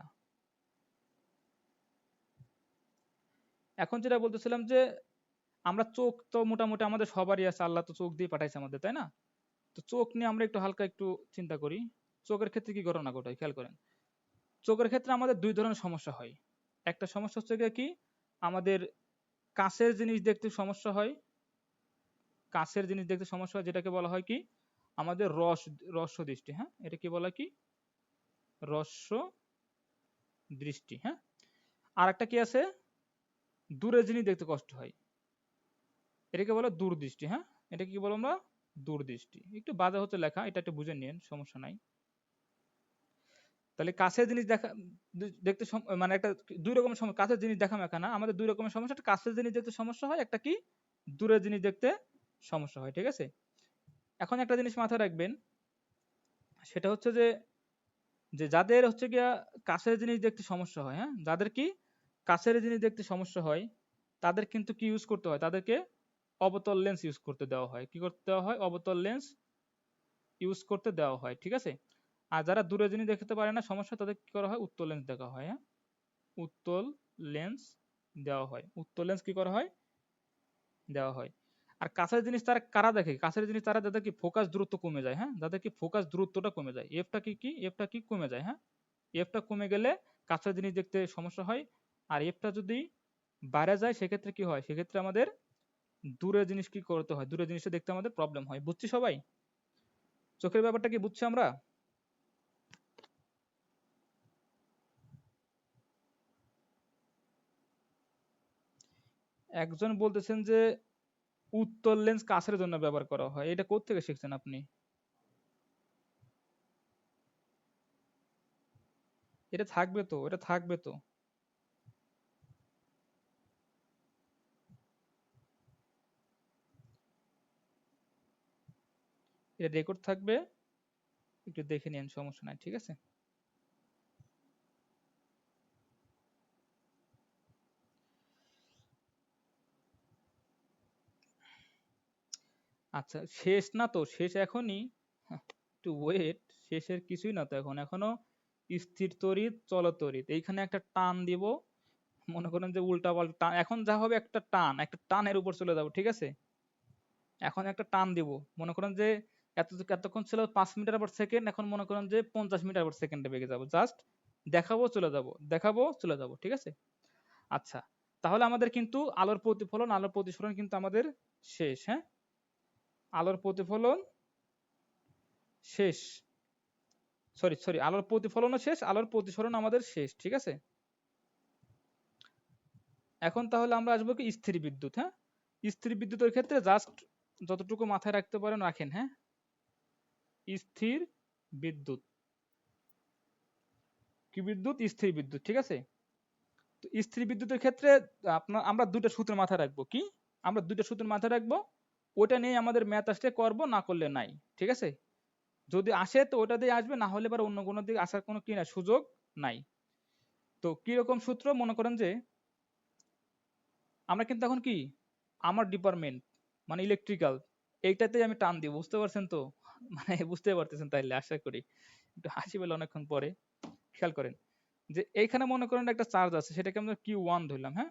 এখন যেটা বলতেছিলাম যে আমরা চোখ তো মোটামুটি আমাদের সবারই আছে, আল্লাহ তো চোখ দিয়ে পাঠাইছে আমাদের তাই না। তো চোখ নিয়ে আমরা একটু হালকা একটু চিন্তা করি, চোখের ক্ষেত্রে কি ঘটনা ঘটায় খেয়াল করেন। চোখের ক্ষেত্রে আমাদের দুই ধরনের সমস্যা হয়। একটা সমস্যা হচ্ছে গিয়ে কি, আমাদের কাছের জিনিস দেখতে সমস্যা হয়, কাছের জিনিস দেখতে সমস্যা হয়, যেটাকে বলা হয় কি আমাদের রস্য দৃষ্টি। হ্যাঁ, এটা কি বলা, কি রস্য দৃষ্টি। হ্যাঁ, আর একটা কি আছে, দূরের জিনিস দেখতে কষ্ট হয়, এটাকে বলে দূরদৃষ্টি। হ্যাঁ, এটা কি বলো আমরা, দূরদৃষ্টি। একটু বাজে হচ্ছে লেখা, এটা একটু বুঝে নিন, সমস্যা নাই। তাহলে কাছের জিনিস দেখতে মানে একটা দুই রকমের সমস্যা, কাছের জিনিস দেখা মেখা না, আমাদের দুই রকমের সমস্যা, একটা কাছের জিনিস দেখতে সমস্যা হয়, একটা কি দূরের জিনিস দেখতে সমস্যা হয়, ঠিক আছে। এখন একটা জিনিস মাথায় রাখবেন, সেটা হচ্ছে যে যে যাদের হচ্ছে গিয়া কাছের জিনিস দেখতে সমস্যা হয়, হ্যাঁ, যাদের কি কাছের জিনিস দেখতে সমস্যা হয়, তাদের কিন্তু কি ইউজ করতে হয়, তাদেরকে অবতল লেন্স ইউজ করতে দেওয়া হয়। কি করতে দেওয়া হয়? অবতল লেন্স ইউজ করতে দেওয়া হয়, ঠিক আছে। আর যারা দূরে জিনিস দেখতে পারে না, সমস্যা, তাদের কি করা হয়? উত্তল লেন্স দেখা হয়, হ্যাঁ, উত্তল লেন্স দেওয়া হয়। উত্তল লেন্স কি করা হয়? দেওয়া হয়। আর কাছের জিনিস তারা কারা দেখে? কাছের জিনিস তারা যাদের কি ফোকাস দূরত্ব কমে যায়, হ্যাঁ, যাদের কি ফোকাস দূরত্বটা কমে যায়, এফটা কি এফটা কি কমে যায়, হ্যাঁ, এফটা কমে গেলে কাছের জিনিস দেখতে সমস্যা হয়। আর এফটা যদি বাইরে যায়, সেক্ষেত্রে কি হয়? সেক্ষেত্রে আমাদের দূরের জিনিস কি করতে হয়? দূরের জিনিসটা দেখতে আমাদের প্রবলেম হয়। বুঝছি সবাই? চোখের ব্যাপারটা কি বুঝছি আমরা? একজন বলতেছেন যে উত্তল লেন্স কাছের জন্য ব্যবহার করা হয়, এটা কোত্থেকে শিখছেন আপনি? এটা থাকবে তো, এটা থাকবে তো। এটা রেকর্ড থাকবে, একটু দেখে নিন, সমস্যা নাই, ঠিক আছে। আচ্ছা, শেষ না তো, শেষ এখনই, একটু ওয়েট, শেষের কিছুই না তো, এখনো স্থির তড়িৎ চল তড়িৎ, এইখানে একটা টান দিব, মনে করেন যে উল্টা পাল্টা টান, এখন যা হবে একটা টান, একটা টানের উপর চলে যাবো, ঠিক আছে। এখন একটা টান দিব, মনে করেন যে এতক্ষণ ছিল 5 মিটার/সেকেন্ড, এখন মনে করেন যে 50 মিটার/সেকেন্ডে বেগে যাবো, জাস্ট দেখাবো চলে যাব, দেখাবো চলে যাব, ঠিক আছে। আচ্ছা, তাহলে আমাদের কিন্তু আলোর প্রতিফলন কিন্তু আমাদের শেষ, হ্যাঁ, আলোর প্রতিফলন শেষ, সরি সরি, আলোর প্রতিফলনও শেষ, আলোর প্রতিসরণ আমাদের শেষ, ঠিক আছে। এখন তাহলে আমরা আসবো কি স্থির বিদ্যুৎ, হ্যাঁ। স্থির বিদ্যুতের ক্ষেত্রে জাস্ট যতটুকু মাথায় রাখতে পারেন রাখেন, হ্যাঁ। স্থির বিদ্যুৎ, কি বিদ্যুৎ? স্থির বিদ্যুৎ, ঠিক আছে। তো স্থির বিদ্যুতের ক্ষেত্রে আমরা দুটো সূত্র মাথায় রাখবো, কি? আমরা দুটো সূত্র মাথায় রাখবো, ওটা নিয়ে আমাদের ম্যাথ আসলে করবো, না করলে নাই, ঠিক আছে। যদি আসে তো ওটা দিয়ে আসবে, না হলে এবার অন্য কোনো দিকে আসার কোনো কি না সুযোগ নাই। তো কিরকম সূত্র? মনে করেন যে আমরা কিন্তু এখন কি, আমার ডিপার্টমেন্ট মানে ইলেকট্রিক্যাল, এইটাতে আমি টান দিব, বুঝতে পারছেন তো? মানে বুঝতে পারতেছেন তাইলে আশা করি, একটু হাসি পেলে অনেকক্ষণ পরে। খেয়াল করেন যে এইখানে মনে করেন একটা চার্জ আছে, সেটাকে আমরা Q1 ধরলাম, হ্যাঁ।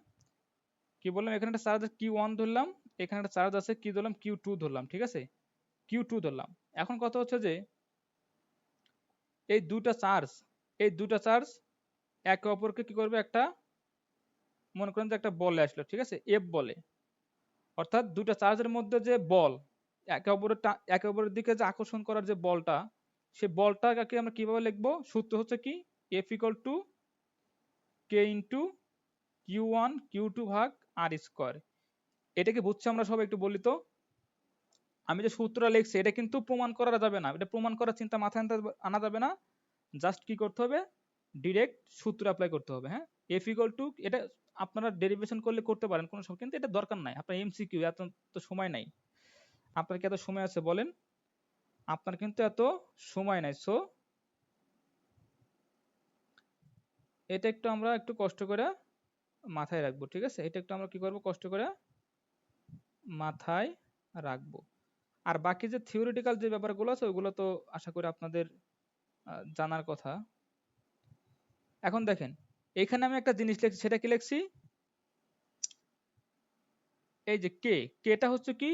কি বললাম? এখানে একটা চার্জ Q1 ধরলাম, এখানে একটা চার্জ আছে কি ধরলাম? Q2 ধরলাম, ঠিক আছে। Q2 ধরলাম। এখন কথা হচ্ছে যে এই দুটা চার্জ, এই দুটা চার্জ একে অপরকে কি করবে? একটা, মনে করেন যে একটা বলে আসলো, ঠিক আছে, এফ বলে, অর্থাৎ দুটা চার্জের মধ্যে যে বল, একে অপরের দিকে যে আকর্ষণ করার যে বলটা, সেই বলটাকে আমরা কিভাবে লিখবো? সূত্র হচ্ছে কি, F equal to K into Q1 Q2 ভাগ আর স্কোয়ার। এটা কি বুঝছি আমরা সবাই? একটু বলি তো। আমি যে সূত্রটা লিখছি, এটা কিন্তু প্রমাণ করা যাবে না, এটা প্রমাণ করার চিন্তা মাথায় আনা যাবে না। জাস্ট কি করতে হবে? ডিরেক্ট সূত্র অ্যাপ্লাই করতে হবে, হ্যাঁ। এফ ইকুয়াল টু, এটা আপনারা ডেরিভেশন করলে করতে পারেন কোনো সময়, কিন্তু এটা দরকার নাই, আপনার এমসিকিউ, এত তো সময় নাই। আপনার কি এত সময় আছে বলেন? আপনার কিন্তু এত সময় নাই। সো এটা একটু আমরা একটু কষ্ট করে মাথায় রাখবো, ঠিক আছে। এটা একটু আমরা কি করবো? কষ্ট করে মাথায় রাখবো। আর বাকি যে থিওরিটিক্যাল যে ব্যাপারগুলো আছে, ওইগুলো তো আশা করি আপনাদের জানার কথা। এখন দেখেন, এখানে আমি একটা জিনিস লিখছি, সেটা কি লিখছি? এই যে কেটা হচ্ছে কি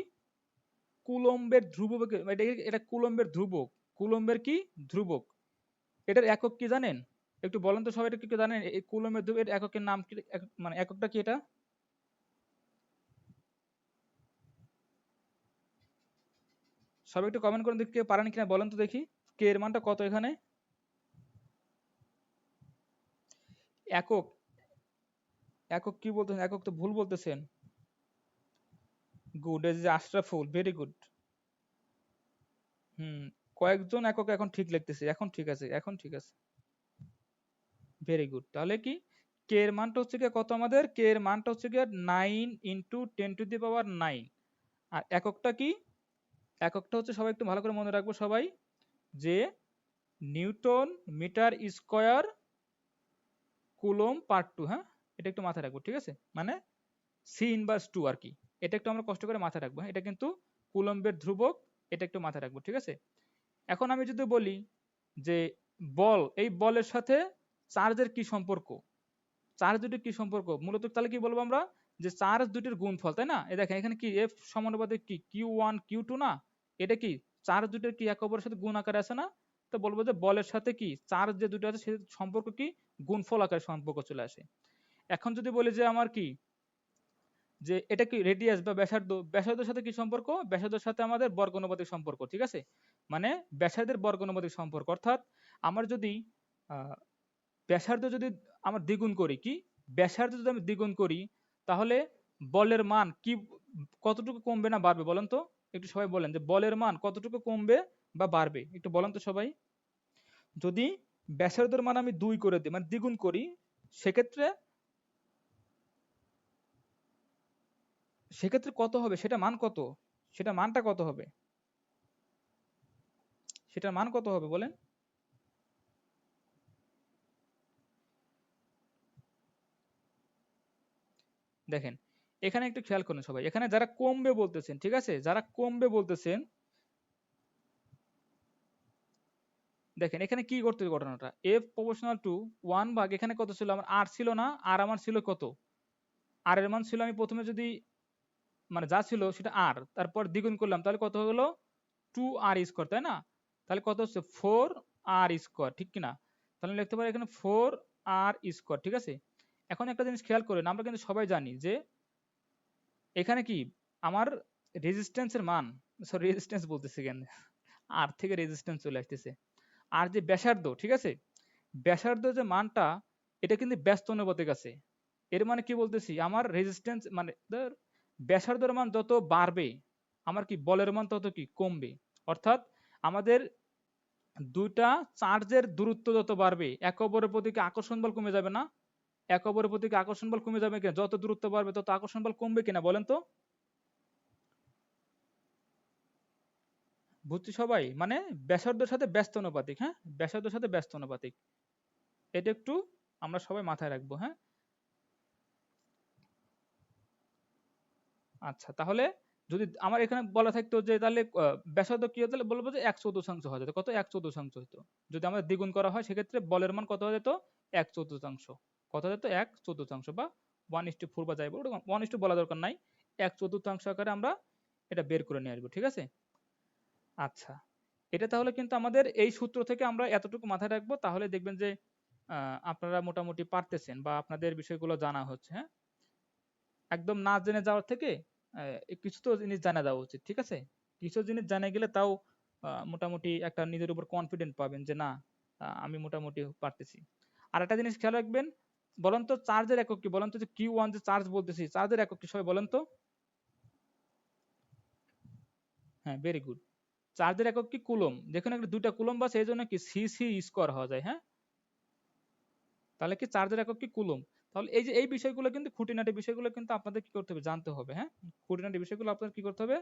কুলম্বের ধ্রুবক, এটা কুলম্বের ধ্রুবক, কুলম্বের কি ধ্রুবক, এটার একক কি জানেন? একটু বলেন তো সবাই, এটা কি কি জানেন? এই কুলম্বের ধ্রুবকের এককের নাম কি? মানে এককটা কি এটা? সবাই একটু কমেন্ট করেন দেখি, কেউ পারেন কিনা বলেন তো দেখি, কে এর মানটা কত এখানে? একক, একক কি বলতেছেন? একক তো ভুল বলতেছেন। গুড, এই যে আশরাফুল, ভেরি গুড। হুম, কয়েকজন একক এখন ঠিক লিখতেছে, এখন ঠিক আছে, এখন ঠিক আছে, ভেরি গুড। তাহলে কি কে এর মানটা হচ্ছে গিয়ে কত? আমাদের কে এর মানটা হচ্ছে গিয়ে 9 × 10⁻৯। আর এককটা কি? এককটা হচ্ছে সবাই একটু ভালো করে মনে রাখবো সবাই, যে newton metre square coulomb per two. হ্যাঁ, এটা একটু মাথায় রাখবো, ঠিক আছে? মানে C−2 আর কি। এটা একটু আমরা কষ্ট করে মাথায় রাখবো, এটা কিন্তু কুলম্বের ধ্রুবক, এটা একটু মাথায় রাখবো, ঠিক আছে? এখন আমি যদি বলি যে বল, এই বলের সাথে চার্জের কি সম্পর্ক, চার্জ দুটির কি সম্পর্ক, মূলত তাহলে কি বলবো আমরা, যে চার্জ দুটির গুণফল, তাই না? এ দেখেন এখানে কি এফ সমানুপাতিক কি Q1 Q2 না, এটা কি চার্জ দুটির কি একে অপরের সাথে গুণ আকারে আছে না? তো বলবো যে বলের সাথে কি চার্জ যে দুটো আছে সে সম্পর্ক কি গুণফল আকারে সম্পর্ক চলে আসে। এখন যদি বলি যে আমার কি, যে এটা কি রেডিয়াস বা ব্যাসার্ধ, ব্যাসার্ধের সাথে কি সম্পর্ক, ব্যাসার্ধের সাথে আমাদের বর্গানুপাতিক সম্পর্ক, ঠিক আছে? মানে ব্যাসার্ধের বর্গানুপাতিক সম্পর্ক, অর্থাৎ আমার যদি আহ, ব্যাসার্ধ যদি আমার দ্বিগুণ করি, কি ব্যাসার্ধ যদি আমি দ্বিগুণ করি, তাহলে বলের মান কি কতটুকু কমবে না বাড়বে বলেন তো? একটু সবাই বলেন যে বলের মান কতটুকু কমবে বা বাড়বে, একটু বলেন তো সবাই। যদি ব্যাসার্ধের মান আমি 2 করে দিই, মানে দ্বিগুণ করি, সেক্ষেত্রে সেক্ষেত্রে কত হবে, সেটা মান কত, সেটা মানটা কত হবে, সেটার মান কত হবে বলেন? দেখেন এখানে একটু খেয়াল করুন সবাই, এখানে যারা কমবে বলতেছেন, ঠিক আছে, যারা কমবে বলতেছেন, দেখেন এখানে কি করতে হবে ঘটনাটা, এফ প্রপোর্শনাল টু 1 ভাগ, এখানে কত ছিল আমার, আর ছিল না, আর আমার ছিল কত, আর এর মান ছিল, আমি প্রথমে যদি মানে যা ছিল সেটা আর, তারপর দ্বিগুণ করলাম, তাহলে কত হয়ে গেল 2r², তাই না? তাহলে কত হচ্ছে 4r², ঠিক কিনা? তাহলে লিখতে পারি এখানে 4r², ঠিক আছে? এখন একটা জিনিস খেয়াল করেন, আমরা কিন্তু সবাই জানি যে এখানে কি আমার রেজিস্ট্যান্সের মান, সরি রেজিস্ট্যান্স বলতেছি কেন, আর থেকে রেজিস্ট্যান্স চলে আসতেছে, আর যে ব্যাসার্ধ, ঠিক আছে, ব্যাসার্ধ যে মানটা, এটা কিন্তু ব্যস্ত অনুপাতিক আছে। এর মানে কি বলতেছি, আমার রেজিস্ট্যান্স মানে ব্যাসার্ধের মান যত বাড়বে, আমার কি বলের মান তত কি কমবে। অর্থাৎ আমাদের দুইটা চার্জের দূরত্ব যত বাড়বে, একে অপরের প্রতি কি আকর্ষণ বল কমে যাবে না? একে অপরের প্রতি কি আকর্ষণ বল কমে যাবে কিনা, যত দূরত্ব বাড়বে তত আকর্ষণ বল কমবে কিনা বলেন তো? বুঝছি সবাই, মানে ব্যাসার্ধের সাথে ব্যস্ত অনুপাতিক, হ্যাঁ, ব্যাসার্ধের সাথে ব্যস্ত অনুপাতিক, এটা একটু আমরা সবাই মাথায় রাখবো, হ্যাঁ। আচ্ছা, তাহলে যদি আমার এখানে বলা থাকতো যে তাহলে ব্যাসার্ধ কি হতো, তাহলে বলবো যে 1/4 হয়ে যেত, কত 1/4 হতো। যদি আমাদের দ্বিগুণ করা হয় সেক্ষেত্রে বলের মান কত হয়ে যেত, 1/4, কত হয়ে যেত 1/4, বা 1:4 বা যাই বলো, 1:, বলা দরকার নাই, 1/4 আকারে আমরা এটা বের করে নিয়ে আসবো, ঠিক আছে? আচ্ছা, এটা তাহলে কিন্তু আমাদের এই সূত্র থেকে আমরা এতটুকু মাথায় রাখবো, তাহলে দেখবেন যে আপনারা মোটামুটি পারতেছেন বা আপনাদের বিষয়গুলো জানা হচ্ছে, হ্যাঁ। একদম না জেনে যাওয়ার থেকে কিছু তো জিনিস জানা দেওয়া উচিত, ঠিক আছে? কিছু জিনিস জানা গেলে তাও মোটামুটি একটা নিজের উপর কনফিডেন্ট পাবেন যে না, আমি মোটামুটি পারতেছি। আর একটা জিনিস খেয়াল রাখবেন, বলেন তো চার্জের একক কি, বলেন তো যে Q1 যে চার্জ বলতেছি, চার্জের একক কি সবাই বলেন তো? হ্যাঁ, ভেরি গুড। চার্জের একক কি কুলম, যেখানে একটা দুইটা কুলম আছে এই জন্য কি C² হওয়া যায়, হ্যাঁ। তাহলে কি চার্জের একক কি কুলম। তাহলে এই যে এই বিষয়গুলো কিন্তু খুঁটিনাটি বিষয়গুলো কিন্তু আপনাদের কি করতে হবে, জানতে হবে, হ্যাঁ। খুঁটিনাটি বিষয়গুলো আপনাদের কি করতে হবে,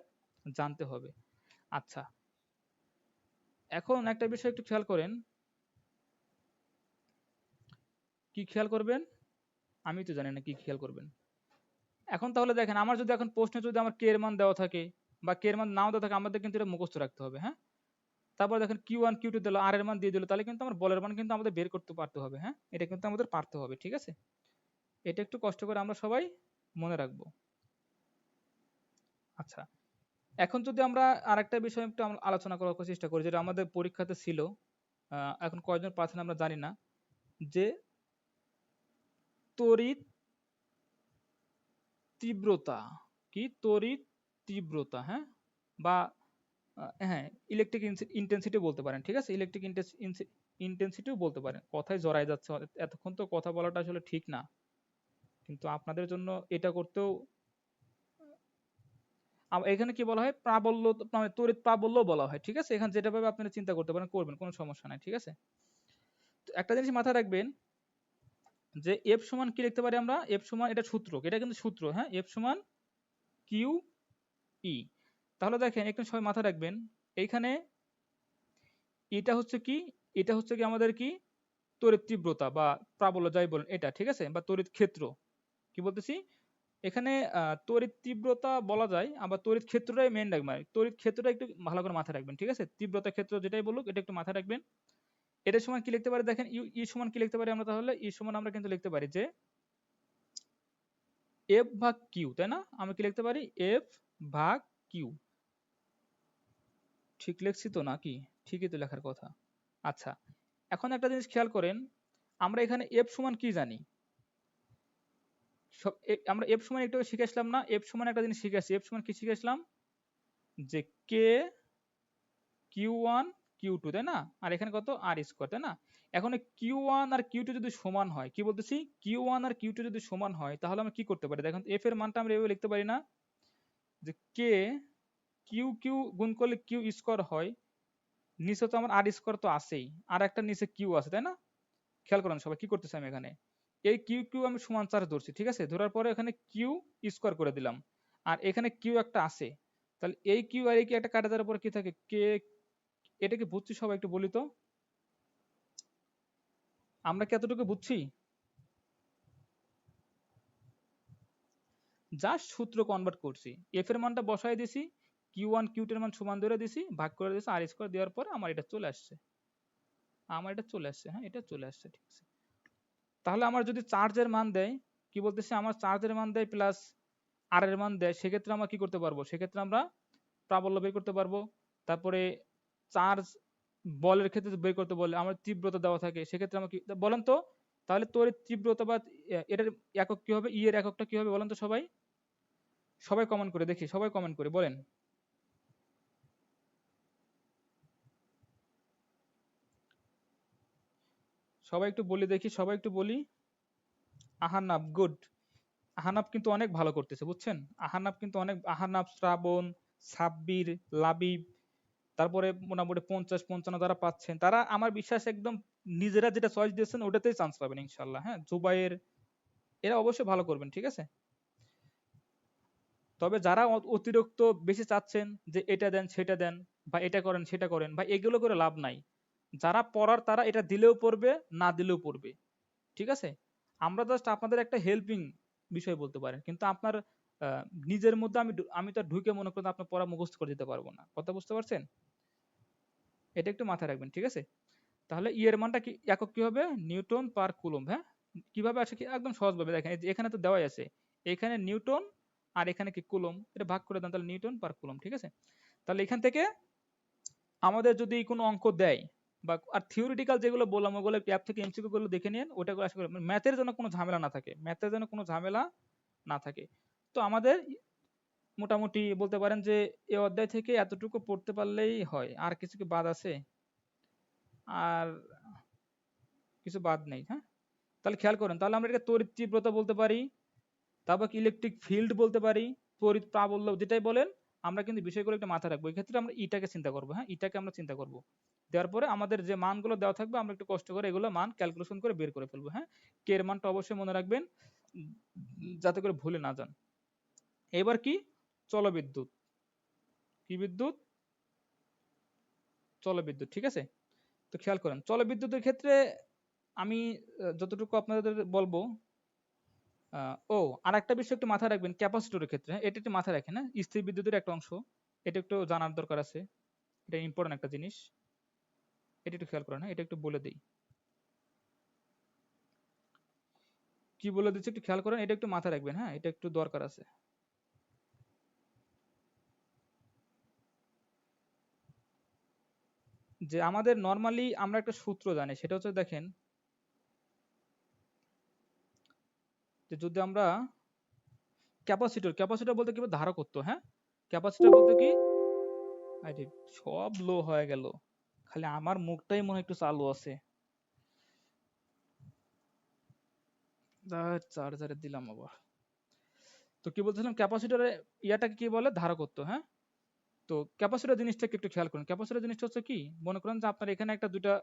জানতে হবে। আচ্ছা, এখন একটা বিষয় একটু খেয়াল করেন, কি খেয়াল করবেন, আমি তো জানি না কি খেয়াল করবেন। এখন তাহলে দেখেন, আমার যদি এখন প্রশ্নে যদি আমার কে এর মান দেওয়া থাকে বা কে এর মান নাও দেওয়া থাকে, আমাদের কিন্তু এটা মুখস্থ রাখতে হবে, হ্যাঁ। তারপর দেখেন Q1 Q2 দিল, আর এর মান দিয়ে দিল, তাহলে কিন্তু আমার বলের মান কিন্তু আমাদের বের করতে পারতে হবে, হ্যাঁ। এটা কিন্তু আমাদের পারতে হবে, ঠিক আছে? এটা একটু কষ্ট করে আমরা সবাই মনে রাখবো। আচ্ছা, এখন যদি আমরা আরেকটা বিষয় একটু আমরা আলোচনা করার চেষ্টা করি, যেটা আমাদের পরীক্ষাতে ছিল, এখন কয়জন পাচ্ছেন আমরা জানি না, যে তড়িৎ তীব্রতা, কি তড়িৎ তীব্রতা, হ্যাঁ, বা হ্যাঁ ইলেকট্রিক ইন্টেন্সিটি বলতে পারেন, ঠিক আছে, ইলেকট্রিক ইন্টেন্সিটিও বলতে পারেন, কথায় জড়াই যাচ্ছে এতক্ষণ তো কথা বলাটা আসলে ঠিক না, কিন্তু আপনাদের জন্য এটা করতেও এখানে কি বলা হয়, প্রাবল্য, মানে তড়িৎ প্রাবল্য বলা হয়, ঠিক আছে? এখানে যেটা ভাবে আপনারা চিন্তা করতে পারেন করবেন, কোনো সমস্যা নাই, ঠিক আছে? তো একটা জিনিস মাথায় রাখবেন, যে এফ সমান কি লিখতে পারি আমরা, এফ সমান, এটা সূত্র, এটা কিন্তু সূত্র, হ্যাঁ, এফ সমান কিউ ই। তাহলে দেখেন একটু সবাই মাথায় রাখবেন, এইখানে এটা হচ্ছে কি, এটা হচ্ছে কি আমাদের কি তড়িৎ তীব্রতা বা প্রাবল্য যাই বলেন এটা, ঠিক আছে, বা তড়িৎ ক্ষেত্র। কি বলতেছি এখানে, তড়িৎ তীব্রতা বলা যায়, আবার তড়িৎ ক্ষেত্রটাই মেইন রাখবেন, তড়িৎ ক্ষেত্রটা একটু ভালো করে মাথায় রাখবেন, ঠিক আছে, তীব্রতা ক্ষেত্র যেটাই বলুক এটা একটু মাথায় রাখবেন। এটার সমান কি লিখতে পারি দেখেন, ইউ ই সমান কি লিখতে পারি আমরা, তাহলে ই সমান আমরা কিন্তু লিখতে পারি যে এফ ভাগ কিউ, তাই না, আমরা কি লিখতে পারি এফ ভাগ কিউ। ঠিক লিখছি তো নাকি? ঠিকই তো লেখার কথা। আচ্ছা, এখন একটা জিনিস খেয়াল করেন, আমরা এখানে এফ সমান কি জানি, আমরা এফ সমান একটু শিখে আসলাম না, এফ সমান একটা জিনিস শিখে আসছি, এফ সমান কি শিখে আসলাম, যে কে কিউ ওয়ান কিউ টু, তাই না, আর এখানে কত আর স্কোয়ার, তাই না। এখন কিউ ওয়ান আর কিউ টু যদি সমান হয়, কি বলতেছি, কিউ ওয়ান আর কিউ টু যদি সমান হয়, তাহলে আমরা কি করতে পারি দেখেন, এফ এর মানটা আমরা এভাবে লিখতে পারি না, যে কে কিউ কিউ গুণ করলে কিউ স্কোয়ার হয়, নিচে তো আমার আর স্কোয়ার তো আছেই, আর একটা নিচে কিউ আছে, তাই না। খেয়াল করেন সবাই কি করতেছে, আমি এখানে এই কিউ কিউ আমি সমান চার্জ ধরছি, ঠিক আছে, ধরার পরে এখানে কিউ স্কোয়ার করে দিলাম, আর এখানে কিউ একটা আছে, তাহলে এই কিউ আর এই কি একটা কাটা দেওয়ার পরে কি থাকে কে। এটা কি বুঝছি সবাই একটু বলি তো, আমরা কি এতটুকু বুঝছি, জাস্ট সূত্র কনভার্ট করছি, এফ এর মানটা বসাই দিছি, কিউ ওয়ান কিউ টু এর মান সমান ধরে দিছি, ভাগ করে দিছি আর স্কোয়ার দেওয়ার পরে আমার এটা চলে আসছে, আমার এটা চলে আসছে, হ্যাঁ এটা চলে আসছে, ঠিক আছে। তাহলে আমার যদি চার্জের মান দেয়, কি বলতেছে, আমার চার্জের মান দেয় প্লাস আর এর মান দেয়, সেক্ষেত্রে আমরা কি করতে পারবো, সেক্ষেত্রে আমরা প্রাবল্য বের করতে পারবো। তারপরে চার্জ বলের ক্ষেত্রে বের করতে বললে আমার তীব্রতা দেওয়া থাকে, সেক্ষেত্রে আমরা কি বলেন তো, তাহলে তড়িৎ তীব্রতা বা এটার একক কি হবে, ই এর এককটা কি হবে বলেন তো সবাই, সবাই কমেন্ট করে দেখি, সবাই কমেন্ট করে বলেন। সবাই একটু বলি দেখি, সবাই একটু বলি। আহান্নাব গুড, আহানাব কিন্তু অনেক ভালো করতেছে বুঝছেন, আহানাব কিন্তু অনেক, আহানাব, শ্রাবণ, সাব্বির, লাবিব, তারপরে মোটামুটি 50-55 যারা পাচ্ছেন, তারা আমার বিশ্বাস একদম নিজেরা যেটা চয়েস দিয়েছেন ওটাতেই চান্স পাবেন ইনশাল্লাহ। হ্যাঁ, জুবাইর, এরা অবশ্যই ভালো করবেন, ঠিক আছে। তবে যারা অতিরিক্ত বেশি চাচ্ছেন যে এটা দেন সেটা দেন, বা এটা করেন সেটা করেন, বা এগুলো করে লাভ নাই, যারা পড়ার তারা এটা দিলেও পড়বে, না দিলেও পড়বে, ঠিক আছে। আমরা জাস্ট আপনাদের একটা হেল্পিং বিষয় বলতে পারেন, কিন্তু আপনার আহ, নিজের মধ্যে আমি তো আর ঢুকে মনে করেন আপনার পড়া মুখস্থ করে দিতে পারবো না, কথা বুঝতে পারছেন, এটা একটু মাথায় রাখবেন, ঠিক আছে। তাহলে ই এর মানটা কি একক কি হবে, নিউটন পার কুলম্ব। হ্যাঁ, কিভাবে আসে কি একদম সহজভাবে দেখেন, এই যে এখানে তো দেওয়াই আছে, এখানে নিউটন আর এখানে কি কুলম্ব, এটা ভাগ করে দেন, তাহলে নিউটন পার কুলম্ব, ঠিক আছে। তাহলে এখান থেকে আমাদের যদি কোনো অঙ্ক দেয়, বা আর থিওরিটিক্যাল যেগুলো বললাম ওগুলো একটু অ্যাপ থেকে এমসিকিউ গুলো দেখে নিন, ওটা করে আশা করি ম্যাথের জন্য কোনো ঝামেলা না থাকে, ম্যাথের জন্য কোনো ঝামেলা না থাকে। তো আমাদের মোটামুটি বলতে পারেন যে এই অধ্যায় থেকে এতটুকু পড়তে পারলেই হয়, আর কিছু কি বাদ আছে, আর কিছু বাদ নেই। হ্যাঁ, তাহলে খেয়াল করেন, তাহলে আমরা এটা তড়িৎ তীব্রতা বলতে পারি, তারপর ইলেকট্রিক ফিল্ড বলতে পারি, তড়িৎ প্রাবল্য যেটাই বলেন, আমরা কিন্তু বিষয়গুলো একটা মাথায় রাখবো, এক্ষেত্রে আমরা ইটাকে চিন্তা করবো, হ্যাঁ ইটাকে আমরা চিন্তা করবো, দেওয়ার পরে আমাদের যে মানগুলো দেওয়া থাকবে আমরা একটু কষ্ট করে এগুলো মান ক্যালকুলেশন করে বের করে ফেলবো। হ্যাঁ, কে এর মানটা অবশ্যই মনে রাখবেন, উম, যাতে করে ভুলে না যান। এবার কি, চলবিদ্যুৎ, কি বিদ্যুৎ, চলবিদ্যুৎ, ঠিক আছে। তো খেয়াল করেন চলবিদ্যুতের ক্ষেত্রে আমি যতটুকু আপনাদের বলবো, ও আর একটা বিষয় একটু মাথায় রাখবেন ক্যাপাসিটরের ক্ষেত্রে, হ্যাঁ, এটা একটু মাথায় রাখেন, হ্যাঁ স্থির বিদ্যুতের একটা অংশ, এটা একটু জানার দরকার আছে, এটা ইম্পর্টেন্ট একটা জিনিস, এটা একটু খেয়াল করেন, হ্যাঁ এটা একটু বলে দিই, কি বলে দিচ্ছি একটু খেয়াল করেন, এটা একটু মাথায় রাখবেন, হ্যাঁ এটা একটু দরকার আছে। যে আমাদের নর্মালি আমরা একটা সূত্র জানি, সেটা হচ্ছে দেখেন, যে যদি আমরা ক্যাপাসিটর, ক্যাপাসিটর বলতে কি ধারকত্ব, হ্যাঁ ক্যাপাসিটর বলতে কি, আরে সব লো হয়ে গেল, খালি আমার মুখটাই মনে হয় একটু চালু আছে, চার্জারে দিলাম আবার। তো কি বলছিলাম, ক্যাপাসিটরে ইয়াটাকে কি বলে, ধারকত্ব, হ্যাঁ। তো ক্যাপাসিটর জিনিসটাকে একটু খেয়াল করুন, ক্যাপাসিটর জিনিসটা হচ্ছে কি, মনে করেন যে আপনার এখানে একটা দুইটা,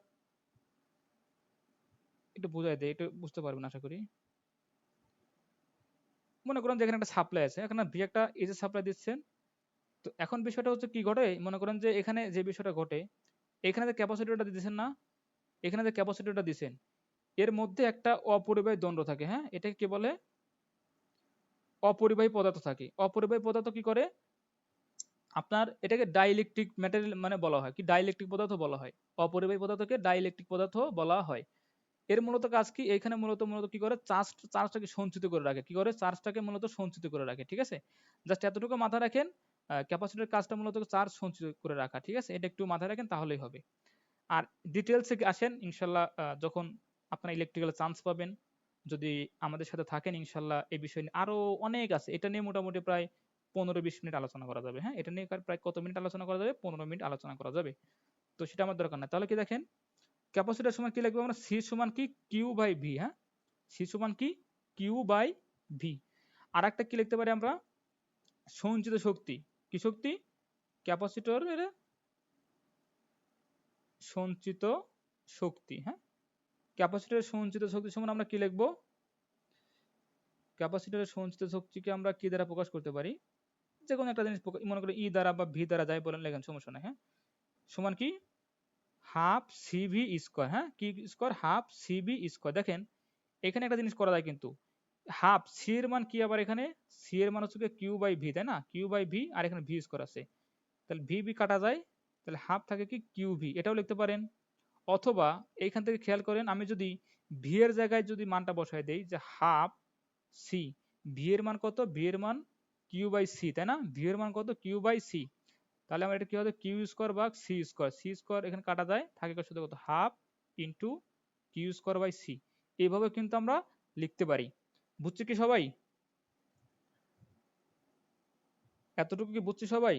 একটু বোঝাই দেয়, একটু বুঝতে পারবেন আশা করি। মনে করেন যে এখানে একটা সাপ্লাই আছে, এখানে ভি একটা এসি সাপ্লাই দিচ্ছেন, তো এখন বিষয়টা হচ্ছে কি ঘটে, মনে করেন যে এখানে যে বিষয়টা ঘটে, এখানে যে ক্যাপাসিটরটা দিচ্ছেন না, এখানে যে ক্যাপাসিটরটা দিচ্ছেন, এর মধ্যে একটা অপরিবাহী দণ্ড থাকে, হ্যাঁ, এটাকে কি বলে, অপরিবাহী পদার্থ থাকে। অপরিবাহী পদার্থ কি করে, আপনার এটাকে ডাইইলেকট্রিক ম্যাটেরিয়াল মানে বলা হয়, কি ডাইইলেকট্রিক পদার্থ বলা হয়। অপরিবাহী পদার্থকে ডাইইলেকট্রিক পদার্থ বলা হয়। এর মূলত কাজ কি, এখানে মূলত মূলত কি করে, চার্জটাকে সঞ্চিত করে রাখে, কি করে, চার্জটাকে মূলত সঞ্চিত করে রাখে, ঠিক আছে। জাস্ট এতটুকু মাথায় রাখেন, ক্যাপাসিটরের কাজটা মূলত চার্জ সঞ্চিত করে রাখা, ঠিক আছে, এটা একটু মাথায় রাখেন তাহলেই হবে। আর ডিটেলসে আসেন ইনশাল্লাহ, যখন আপনারা ইলেকট্রিক্যাল চান্স পাবেন, যদি আমাদের সাথে থাকেন ইনশাল্লাহ, এই বিষয় নিয়ে আরো অনেক আছে, এটা নিয়ে মোটামুটি প্রায় 15-20 মিনিট আলোচনা করা যাবে, হ্যাঁ, এটা নিয়ে প্রায় কত মিনিট আলোচনা করা যাবে, 15 মিনিট আলোচনা করা যাবে। তো সেটা আমার দরকার না, তাহলে কি দেখেন, ক্যাপাসিটর সমান কি লিখবো আমরা, সি সমান কি কিউ বাই ভি, হ্যাঁ, সি সমান কি কিউ বাই ভি। আর একটা কি লিখতে পারি আমরা, সঞ্চিত শক্তি, কি শক্তি, ক্যাপাসিটরের সঞ্চিত শক্তি, হ্যাঁ, ক্যাপাসিটরের সঞ্চিত শক্তি সমান আমরা কি লিখবো, ক্যাপাসিটরের সঞ্চিত শক্তিকে আমরা কি দ্বারা প্রকাশ করতে পারি, যে কোনো একটা জিনিস মনে করি ই দ্বারা বা ভি দ্বারা, যাই বলেন লেখেন, সমস্যা নাই, হ্যাঁ, সমান কি হাফ সিভি স্কোয়ার, হ্যাঁ, কি স্কোয়ার, হাফ সিভি স্কোয়ার। দেখেন এখানে একটা জিনিস করা যায় কিন্তু, হাফ সি এর মান কি, আবার এখানে সি এর মান হচ্ছে কিউ বাই ভি, তাই না, কিউ বাই ভি, আর এখানে ভি স্কোয়ার আছে, তাহলে ভি ভি কাটা যায়, তাহলে হাফ থাকে কি কিউ ভি, এটাও লিখতে পারেন। অথবা এইখান থেকে খেয়াল করেন, আমি যদি ভি এর জায়গায় যদি মানটা বসাই দেই, যে হাফ সি, ভি এর মান কত, ভি এর মান কিউ বাই সি, তাই না, ভি এর মান কত কিউ বাই সি, তাহলে আমার এটা কি হবে, কিউ স্কোয়ার বা সি স্কোয়ার, সি স্কোয়ার এখানে কাটা যায়, থাকে শুধু কত, half into Q square by C. এইভাবে কিন্তু আমরা লিখতে পারি। বুঝছি কি সবাই, এতটুকু কি বুঝছি সবাই,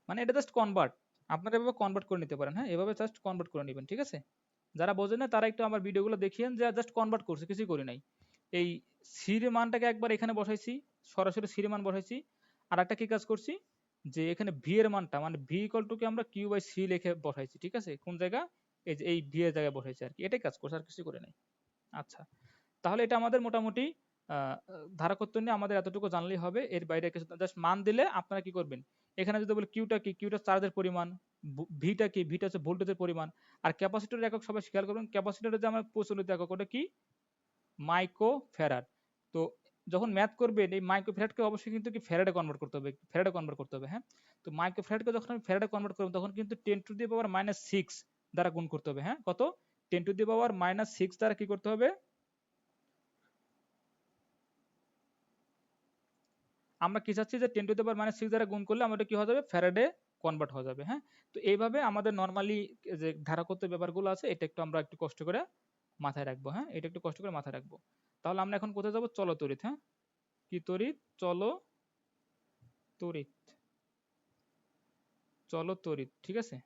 মানে এটা জাস্ট কনভার্ট, আপনারা এভাবে কনভার্ট করে নিতে পারেন, হ্যাঁ, এভাবে জাস্ট কনভার্ট করে নেবেন, ঠিক আছে। যারা বোঝেন না তারা একটু আমার ভিডিওগুলো দেখিয়েন, যে জাস্ট কনভার্ট করছে, কিছুই করি নাই। এই সির মানটাকে একবার এখানে বসাইছি, সরাসরি সির মান বসাইছি, আর একটা কি কাজ করছি, যে এখানে ভি এর মানটা মানে ভি ইকুয়াল টু কে আমরা কিউ বাই সি লিখে বসাইছি, ঠিক আছে, কোন জায়গা, এই যে এই ভি এর জায়গায় বসাইছি আর কি, এটাই কাজ করছে, আর কিছু করে নাই। আচ্ছা, তাহলে এটা আমাদের মোটামুটি ধারকত্ব নিয়ে আমাদের এতটুকু জানলেই হবে, এর বাইরে কিছু জাস্ট মান দিলে আপনারা কি করবেন, এখানে যদি বলি কিউটা কি, কিউটা চার্জের পরিমাণ, ভিটা কি, ভিটা হচ্ছে ভোল্টেজের পরিমাণ, আর ক্যাপাসিটরের একক সবাই খেয়াল করবেন, ক্যাপাসিটরের যে আমার প্রচলিত একক ওটা কি, মাইক্রো ফ্যারাড। তো যখন ম্যাথ করবেন এই মাইক্রো ফ্যারাডকে অবশ্যই কিন্তু কি ফ্যারাডে কনভার্ট করতে হবে, ফ্যারাডে কনভার্ট করতে হবে, হ্যাঁ। তো মাইক্রো ফ্যারাডকে যখন আমি ফ্যারাডে কনভার্ট করব তখন কিন্তু 10⁻⁻6 দ্বারা গুণ করতে হবে, হ্যাঁ, কত, 10⁻⁻6 দ্বারা কি করতে হবে, আমরা কি চাচ্ছি, যে 10⁻⁻6 দ্বারা গুণ করলে আমাদের কি হয়ে যাবে, ফ্যারাডে কনভার্ট হয়ে যাবে, হ্যাঁ। তো এইভাবে আমাদের নর্মালি যে ধারকত্ব ব্যাপারগুলো আছে এটা একটু আমরা একটু কষ্ট করে মাথায় রাখবো, হ্যাঁ, এটা একটু কষ্ট করে মাথায় রাখবো। তাহলে আমরা এখন কোথায় যাব, চলো তড়িৎ, হ্যাঁ, কি তড়িৎ, চলো তড়িৎ, চলো তড়িৎ, ঠিক আছে।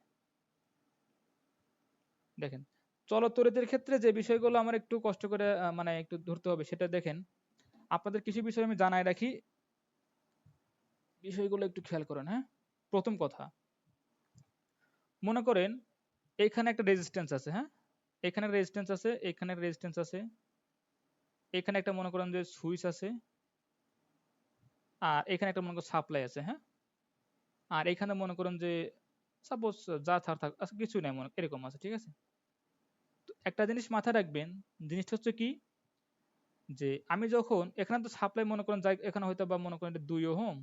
দেখেন চলো তড়িতের ক্ষেত্রে যে বিষয়গুলো আমার একটু কষ্ট করে মানে একটু ধরতে হবে সেটা দেখেন, আপনাদের কিছু বিষয় আমি জানাই রাখি, বিষয়গুলো একটু খেয়াল করেন, হ্যাঁ। প্রথম কথা, মনে করেন এইখানে একটা রেজিস্ট্যান্স আছে, হ্যাঁ, এখানে রেজিস্ট্যান্স আছে, এখানে রেজিস্ট্যান্স আছে, এখানে একটা মনে করেন যে সুইচ আছে, আর এখানে একটা মনে করেন সাপ্লাই আছে, হ্যাঁ, আর এখানে মনে করেন যে সাপোজ যা থাক থাক আচ্ছা কিছু নাই, মনে এরকম আছে, ঠিক আছে। তো একটা জিনিস মাথায় রাখবেন, জিনিসটা হচ্ছে কি, যে আমি যখন এখানে তো সাপ্লাই মনে করেন যাই, এখানে হয়তো বা মনে করেন এটা 2 ওহম,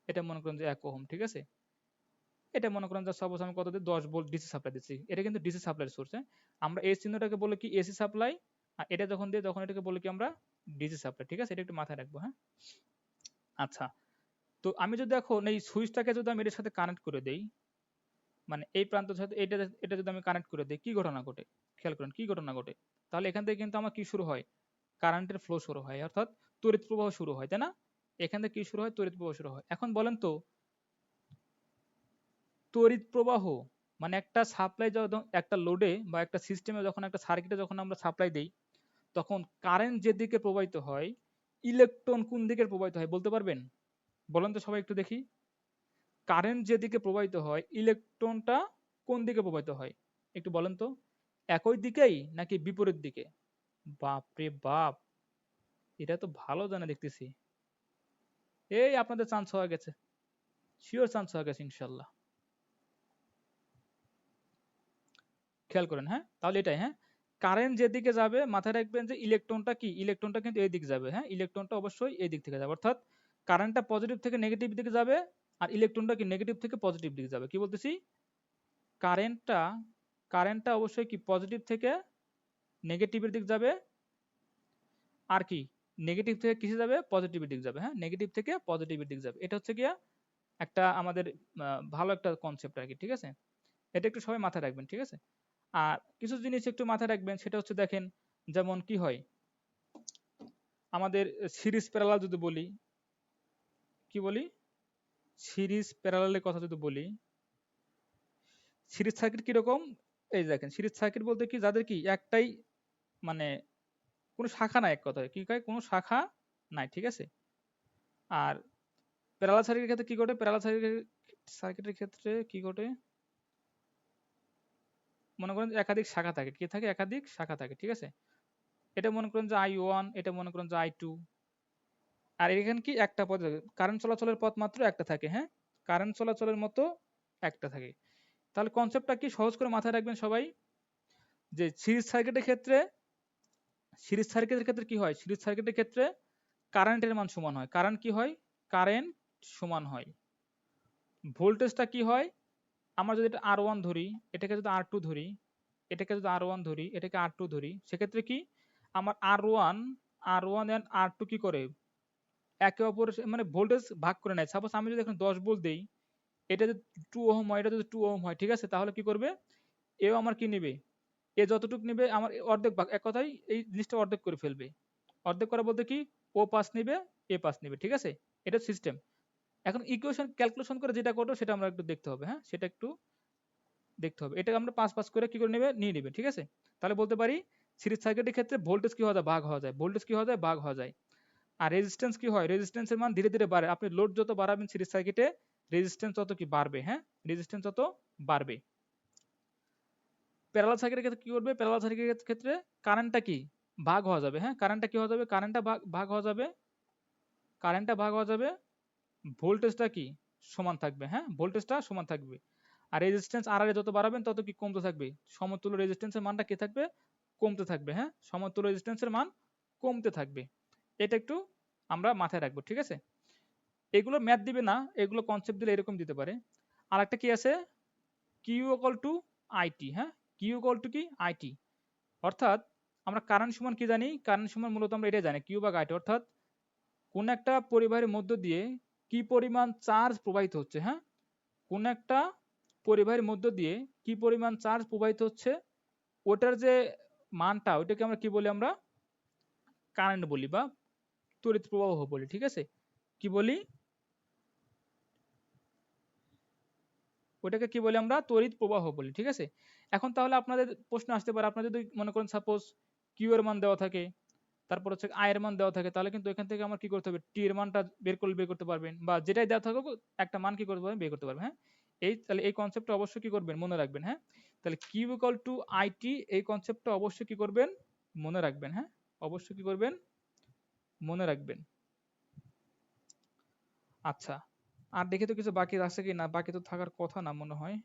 এটা মনে করেন যে 1 ওহম, ঠিক আছে। এটা মনে করেন যে সাপোজ আমি কত দিই, 10 ভোল্ট ডিসি সাপ্লাই দিচ্ছি, এটা কিন্তু ডিসি সাপ্লাইয়ের সোর্স, হ্যাঁ। আমরা এই চিহ্নটাকে বলে কি এসি সাপ্লাই, আর এটা যখন দিই তখন এটাকে বলে কি আমরা ডিসি সাপ্লাই, ঠিক আছে, এটা একটু মাথায় রাখবো, হ্যাঁ। আচ্ছা, তো আমি যদি এখন এই সুইচটাকে যদি আমি এটার সাথে কানেক্ট করে দেই, মানে এই প্রান্তের সাথে এটা এটা যদি আমি কানেক্ট করে দিই, কি ঘটনা ঘটে, খেয়াল করেন কি ঘটনা ঘটে, তাহলে এখান থেকে কিন্তু আমার কি শুরু হয়, কারেন্টের ফ্লো শুরু হয়, অর্থাৎ তড়িৎ প্রবাহ শুরু হয়, তাই না। এখান থেকে কি শুরু হয়, তড়িৎ প্রবাহ শুরু হয়। এখন বলেন তো, তড়িৎ প্রবাহ মানে একটা সাপ্লাই, যখন একটা লোডে বা একটা সিস্টেমে যখন একটা সার্কিটে যখন আমরা সাপ্লাই দেই, তখন কারেন্ট যেদিকে প্রবাহিত হয়, ইলেকট্রন কোন দিকে প্রবাহিত হয় বলতে পারবেন, বলেন তো সবাই একটু দেখি, কারেন্ট যেদিকে প্রবাহিত হয় ইলেকট্রনটা কোন দিকে প্রবাহিত হয়, একটু বলেন তো, একই দিকেই নাকি বিপরীত দিকে, বাপ রে বাপ, এটা তো ভালো জানা দেখতেছি, এই আপনাদের চান্স হয়ে গেছে, শিওর চান্স হয়ে গেছে ইনশাল্লাহ। খেয়াল করেন, হ্যাঁ তাহলে এটাই, হ্যাঁ কারেন্ট যেদিকে যাবে মাথায় রাখবেন যে ইলেকট্রনটা কি, ইলেকট্রনটা কিন্তু এই দিক যাবে, হ্যাঁ ইলেকট্রনটা অবশ্যই এই দিক থেকে যাবে, অর্থাৎ কারেন্টটা পজিটিভ থেকে নেগেটিভ দিকে যাবে, আর ইলেকট্রনটা কি নেগেটিভ থেকে পজিটিভ দিকে যাবে। কি বলতেছি, কারেন্টটা কারেন্টটা অবশ্যই কি পজিটিভ থেকে নেগেটিভের দিক যাবে, আর কি নেগেটিভ থেকে কিসে যাবে, পজিটিভের দিক যাবে, হ্যাঁ নেগেটিভ থেকে পজিটিভের দিক যাবে। এটা হচ্ছে গিয়া একটা আমাদের ভালো একটা কনসেপ্ট আর কি, ঠিক আছে, এটা একটু সবাই মাথায় রাখবেন, ঠিক আছে। আর কিছু জিনিস একটু মাথায় রাখবেন, সেটা হচ্ছে দেখেন যেমন কি হয় আমাদের সিরিজ প্যারালাল যদি বলি, কি বলি, সিরিজ প্যারালালের কথা যদি বলি, সিরিজ সার্কিট কিরকম, এই যে দেখেন সিরিজ সার্কিট বলতে কি যাদের কি একটাই মানে কোনো শাখা নাই, এক কথায় কি কয় কোনো শাখা নাই, ঠিক আছে। আর প্যারালাল সার্কিটের ক্ষেত্রে কি ঘটে, প্যারালাল সার্কিটের ক্ষেত্রে কি ঘটে, মনে করেন যে একাধিক শাখা থাকে, কি থাকে, একাধিক শাখা থাকে, ঠিক আছে। এটা মনে করেন যে I1, এটা মনে করেন যে I2, আর এখানে কি একটা পথ, কারেন্ট চলাচলের পথ মাত্র একটা থাকে, হ্যাঁ কারেন্ট চলাচলের মতো একটা থাকে। তাহলে কনসেপ্টটা কি সহজ করে মাথায় রাখবেন সবাই, যে সিরিজ সার্কিটের ক্ষেত্রে কি হয়, সিরিজ সার্কিটের ক্ষেত্রে কারেন্টের মান সমান হয়, কারেন্ট কি হয়, কারেন্ট সমান হয়, ভোল্টেজটা কি হয়, আমরা যদি এটা R1 ধরি, এটাকে যদি R2 ধরি, এটাকে যদি R1 ধরি, এটাকে R2 ধরি, সেক্ষেত্রে কি আমার R1 এন্ড R2 কি করে একে অপরের মানে ভোল্টেজ ভাগ করে নেয়। সাপোজ আমি যদি এখন 10 ভোল্ট দেই, এটা যদি 2 ওহম হয়, এটা যদি 2 ওহম হয়, ঠিক আছে, তাহলে কি করবে, এও আমার কি নেবে, এ যতটুকু নেবে আমার অর্ধেক ভাগ, এক কথায় এই জিনিসটা অর্ধেক করে ফেলবে। অর্ধেক করা বলতে কি, ও পাস নিবে, এ পাস নিবে, ঠিক আছে, এটা সিস্টেম। এখন ইকুয়েশন ক্যালকুলেশন করে যেটা করবো সেটা আমরা একটু দেখতে হবে, হ্যাঁ সেটা একটু দেখতে হবে, এটাকে আমরা পাস পাস করে কি করে নেবে, নিয়ে নেবে, ঠিক আছে। তাহলে বলতে পারি সিরিজ সার্কিটের ক্ষেত্রে ভোল্টেজ কি হওয়া যায়, ভাগ হওয়া যায়, ভোল্টেজ কি হওয়া যায়, ভাগ হওয়া যায়। আর রেজিস্ট্যান্স কি হয়, রেজিস্ট্যান্সের মান ধীরে ধীরে বাড়ে, আপনি লোড যত বাড়াবেন সিরিজ সার্কিটে রেজিস্ট্যান্স তত কি বাড়বে, হ্যাঁ রেজিস্ট্যান্স তত বাড়বে। প্যারালাল সার্কিটের ক্ষেত্রে কি করবে, প্যারালাল সার্কিটের ক্ষেত্রে কারেন্টটা কি ভাগ হওয়া যাবে, হ্যাঁ কারেন্টটা কি হওয়া যাবে, কারেন্টটা ভাগ হওয়া যাবে, কারেন্টটা ভাগ হওয়া যাবে, ভোল্টেজটা কি সমান থাকবে, হ্যাঁ ভোল্টেজটা সমান থাকবে। আর রেজিস্ট্যান্স আর যত বাড়াবেন তত কি কমতে থাকবে, সমতুল্য রেজিস্ট্যান্সের মানটা কি থাকবে, কমতে থাকবে, হ্যাঁ সমতুল্য রেজিস্ট্যান্সের মান কমতে থাকবে। এটা একটু আমরা মাথায় রাখবো, ঠিক আছে। এগুলো ম্যাথ দিবে না, এগুলো কনসেপ্ট দিলে এরকম দিতে পারে। আর একটা কি আছে, কিউ ইকুয়াল টু আইটি, হ্যাঁ কিউ ইকুয়াল টু কি আইটি, অর্থাৎ আমরা কারেন্ট সমান কি জানি, কারেন্ট সমান মূলত আমরা এটাই জানি, কিউ বা আইটি, অর্থাৎ কোন একটা পরিবাহের মধ্য দিয়ে কি পরিমাণ চার্জ প্রবাহিত হচ্ছে, হ্যাঁ কোন একটা পরিবাহের মধ্য দিয়ে কি পরিমাণ চার্জ প্রবাহিত হচ্ছে, ওটার যে মানটা ওইটাকে আমরা কি বলি, আমরা কারেন্ট বলি বা তড়িৎ প্রবাহ বলি, ঠিক আছে, কি বলি, ওটাকে কি বলি আমরা তড়িৎ প্রবাহ বলি, ঠিক আছে। এখন তাহলে আপনাদের প্রশ্ন আসতে পারে, আপনার যদি মনে করেন সাপোজ কিউ এর মান দেওয়া থাকে, তারপর হচ্ছে আই এর মান দেওয়া থাকে, তাহলে কিন্তু এখান থেকে আমার কি করতে হবে, টি এর মানটা বের করতে পারবেন, বা যেটাই দেওয়া থাকুক একটা মান কি করতে পারবেন, বের করতে পারবেন, হ্যাঁ এই তাহলে এই কনসেপ্টটা অবশ্যই কি করবেন, মনে রাখবেন, হ্যাঁ তাহলে কিউ ইকুয়াল টু আইটি, এই কনসেপ্টটা অবশ্যই কি করবেন, মনে রাখবেন, হ্যাঁ অবশ্যই কি করবেন, মনে রাখবেন। আচ্ছা, আর দেখে তো কিছু বাকি আছে কি না, বাকি তো থাকার কথা না মনে হয়,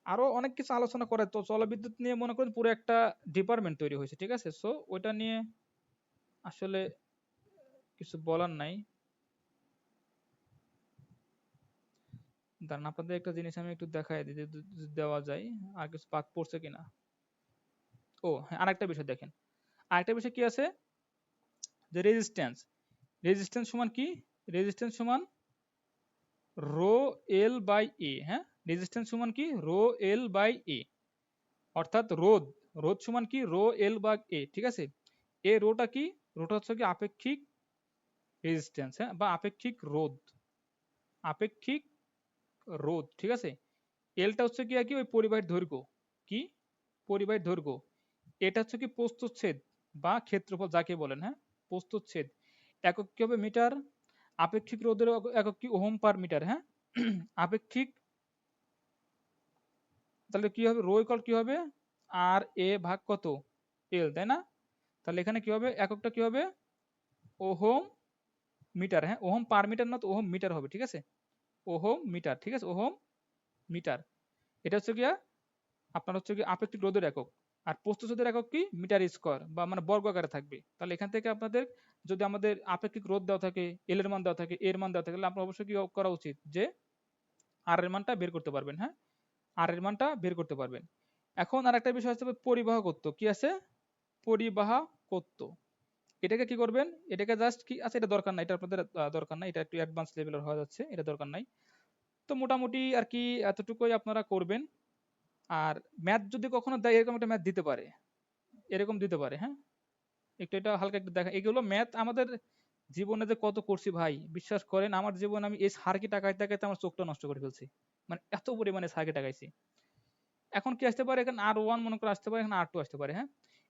আরো অনেক কিছু আলোচনা করে, তো জলবিদ্যুৎ নিয়ে মনে করেন পুরো একটা ডিপার্টমেন্ট তৈরি হয়েছে, ঠিক আছে, সো ওইটা নিয়ে আসলে কিছু বলার নাই। দাঁড়ান আপনাদের একটা জিনিস আমি একটু দেখাই দিই যদি দেওয়া যায়, আর কিছু বাদ পড়ছে কিনা। ও হ্যাঁ, আরেকটা বিষয় দেখেন, আরেকটা বিষয় কি আছে, যে রেজিস্ট্যান্স, রেজিস্ট্যান্স সমান কি, রেজিস্ট্যান্স সমান রো এল বাই এ, হ্যাঁ রেজিস্ট্যান্স সমান কি রো এল বাই এ, অর্থাৎ রোধ, রোধ সমান কি রো এল বাই এ, ঠিক আছে। এ রোটা কি, রোটা হচ্ছে কি আপেক্ষিক রেজিস্ট্যান্স, হ্যাঁ বা আপেক্ষিক রোধ, আপেক্ষিক রোধ, ঠিক আছে। এলটা হচ্ছে কি আর কি ওই পরিবাহীর দৈর্ঘ্য, কি পরিবাহীর দৈর্ঘ্য, এটা হচ্ছে কি প্রস্থচ্ছেদ বা ক্ষেত্রফল যাকে বলেন, হ্যাঁ প্রস্থচ্ছেদ, একক কি হবে মিটার, আপেক্ষিক রোধের একক কি ওহম পার মিটার, হ্যাঁ আপেক্ষিক, তাহলে কি হবে রো ইকুয়াল কি হবে আর এ ভাগ কত এল, তাই না, তাহলে এখানে কি হবে এককটা কি হবে ওহম মিটার, হ্যাঁ, ওহম পার মিটার না তো ওহম মিটার হবে, ঠিক আছে? ওহম মিটার, ঠিক আছে, ওহম মিটার। এটা হচ্ছে গিয়া আপনার হচ্ছে কি আপেক্ষিক রোধের একক। আর প্রস্থচ্ছেদের একক কি মিটার স্কোয়ার বা মানে বর্গ আকারে থাকবে। তাহলে এখান থেকে আপনাদের যদি আমাদের আপেক্ষিক রোধ দেওয়া থাকে, এল এর মান দেওয়া থাকে, এর মান দেওয়া থাকে, তাহলে আপনার অবশ্যই কি করা উচিত যে আর এর মানটা বের করতে পারবেন, হ্যাঁ, আর এর মানটা বের করতে পারবেন। এখন আর একটা বিষয় হচ্ছে পরিবাহকত্ব কি আছে, পরিবাহকত্ব। এটাকে কি করবেন, এটাকে জাস্ট কি আছে, এটা দরকার নাই, এটা আপনাদের দরকার নাই, এটা একটু অ্যাডভান্স লেভেলের হয়ে যাচ্ছে, এটা দরকার নাই। তো মোটামুটি আর কি এতটুকুই আপনারা করবেন। আর ম্যাথ যদি কখনো দেয় এরকম একটা ম্যাথ দিতে পারে, এরকম দিতে পারে, হ্যাঁ, একটু এটা হালকা একটু দেখা, এগুলো ম্যাথ আমাদের জীবনে যে কত করছি ভাই, বিশ্বাস করেন আমার জীবনে আমি এই সার্কিট টাকাইতে টাকাইতে আমার চোখটা নষ্ট করে ফেলছি, মানে এত পরিমাণে সার্কিট টাকাইছি। এখন কি আসতে পারে, এখানে আর ওয়ান মনে করে আসতে পারে, এখানে আর টু আসতে পারে, হ্যাঁ।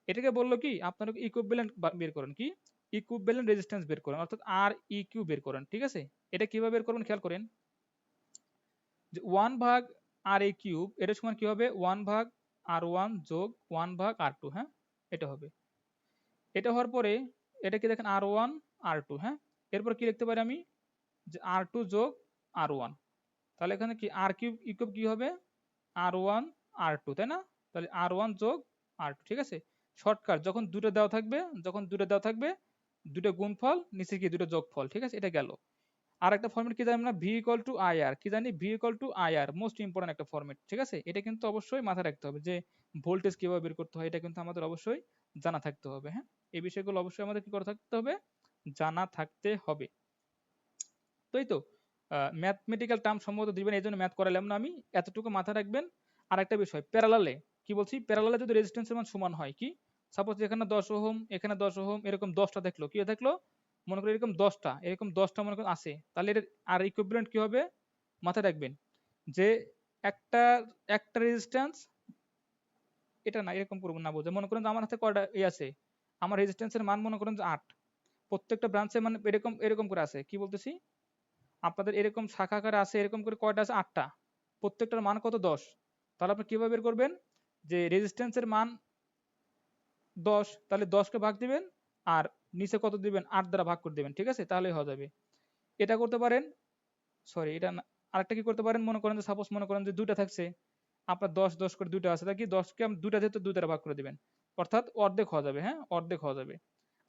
এটাকে বললো কি আপনারা ইকুইভ্যালেন্ট বের করেন, কি ইকুইভ্যালেন্ট রেজিস্ট্যান্স বের করেন, অর্থাৎ আর ই কিউ বের করেন, ঠিক আছে। এটা কিভাবে বের করবেন খেয়াল করেন, যে 1 ভাগ আর এ কিউব এটা সমান কি হবে, 1 ভাগ আর ওয়ান যোগ 1 ভাগ আর টু, হ্যাঁ, এটা হবে। এটা হওয়ার পরে এটা কি দেখেন আর ওয়ান আর টু, হ্যাঁ, এরপর কি লিখতে পারি আমি, যে আর টু যোগ আর ওয়ান। তাহলে এখানে কি আর কিউব ইকুয়াল কি হবে, আর ওয়ান আর টু, তাই না? তাহলে আর ওয়ান যোগ আর টু, ঠিক আছে। শর্টকাট, যখন দুটো দেওয়া থাকবে, যখন দুটো দেওয়া থাকবে দুটো গুণফল নিচে কি দুটো যোগফল, ঠিক আছে, এটা গেল। আর একটা ফর্মেট কি জানি না, V equal to I R, কি জানি V equal to I R, most important একটা ফর্মেট, ঠিক আছে। এটা কিন্তু অবশ্যই মাথায় রাখতে হবে যে ভোল্টেজ কিভাবে বের করতে হয়, এটা কিন্তু আমাদের অবশ্যই জানা থাকতে হবে, হ্যাঁ। এই বিষয়গুলো অবশ্যই আমাদের কি করে থাকতে হবে, জানা থাকতে হবে। তো এই তো ম্যাথমেটিক্যাল টার্ম সম্ভবত দিবেন, এই জন্য ম্যাথ করালাম না আমি, এতটুকু মাথায় রাখবেন। আর একটা বিষয় প্যারালালে, কি বলছি, প্যারালালে যদি রেজিস্ট্যান্সের মান সমান হয়, কি সাপোজ এখানে 10 ওহম এখানে 10 ওহম এরকম 10টা দেখলো, কি দেখলো, মনে করি এরকম 10টা, এরকম 10টা মনে করেন আছে, তাহলে এর আর ইকুইভ্যালেন্ট কি হবে, মাথায় রাখবেন যে একটা একটা রেজিস্ট্যান্স, এটা না এরকম করবো না, বুঝে মনে করেন যে আমার হাতে কয়টা আছে, আমার রেজিস্ট্যান্সের মান মনে করেন যে 8, প্রত্যেকটা ব্রাঞ্চের মানে এরকম এরকম করে আছে, কি বলতেছি, আপনাদের এরকম শাখা আকারে আছে, এরকম করে কয়টা আছে 8টা, প্রত্যেকটার মান কত 10। তাহলে আপনি কিভাবে বের করবেন, যে রেজিস্ট্যান্সের মান 10, তাহলে 10কে ভাগ দিবেন আর নিচে কত দিবেন 8 দ্বারা ভাগ করে দিবেন, ঠিক আছে, তাহলেই হয়ে যাবে। এটা করতে পারেন, সরি এটা না, আরেকটা কি করতে পারেন, মনে করেন যে সাপোজ মনে করেন যে দুইটা থাকছে, আপনার 10 10 করে দুইটা আছে, তাই কি 10কে দুইটা যেহেতু 2 দ্বারা ভাগ করে দিবেন, অর্থাৎ অর্ধেক হয়ে যাবে, হ্যাঁ, অর্ধেক হয়ে যাবে।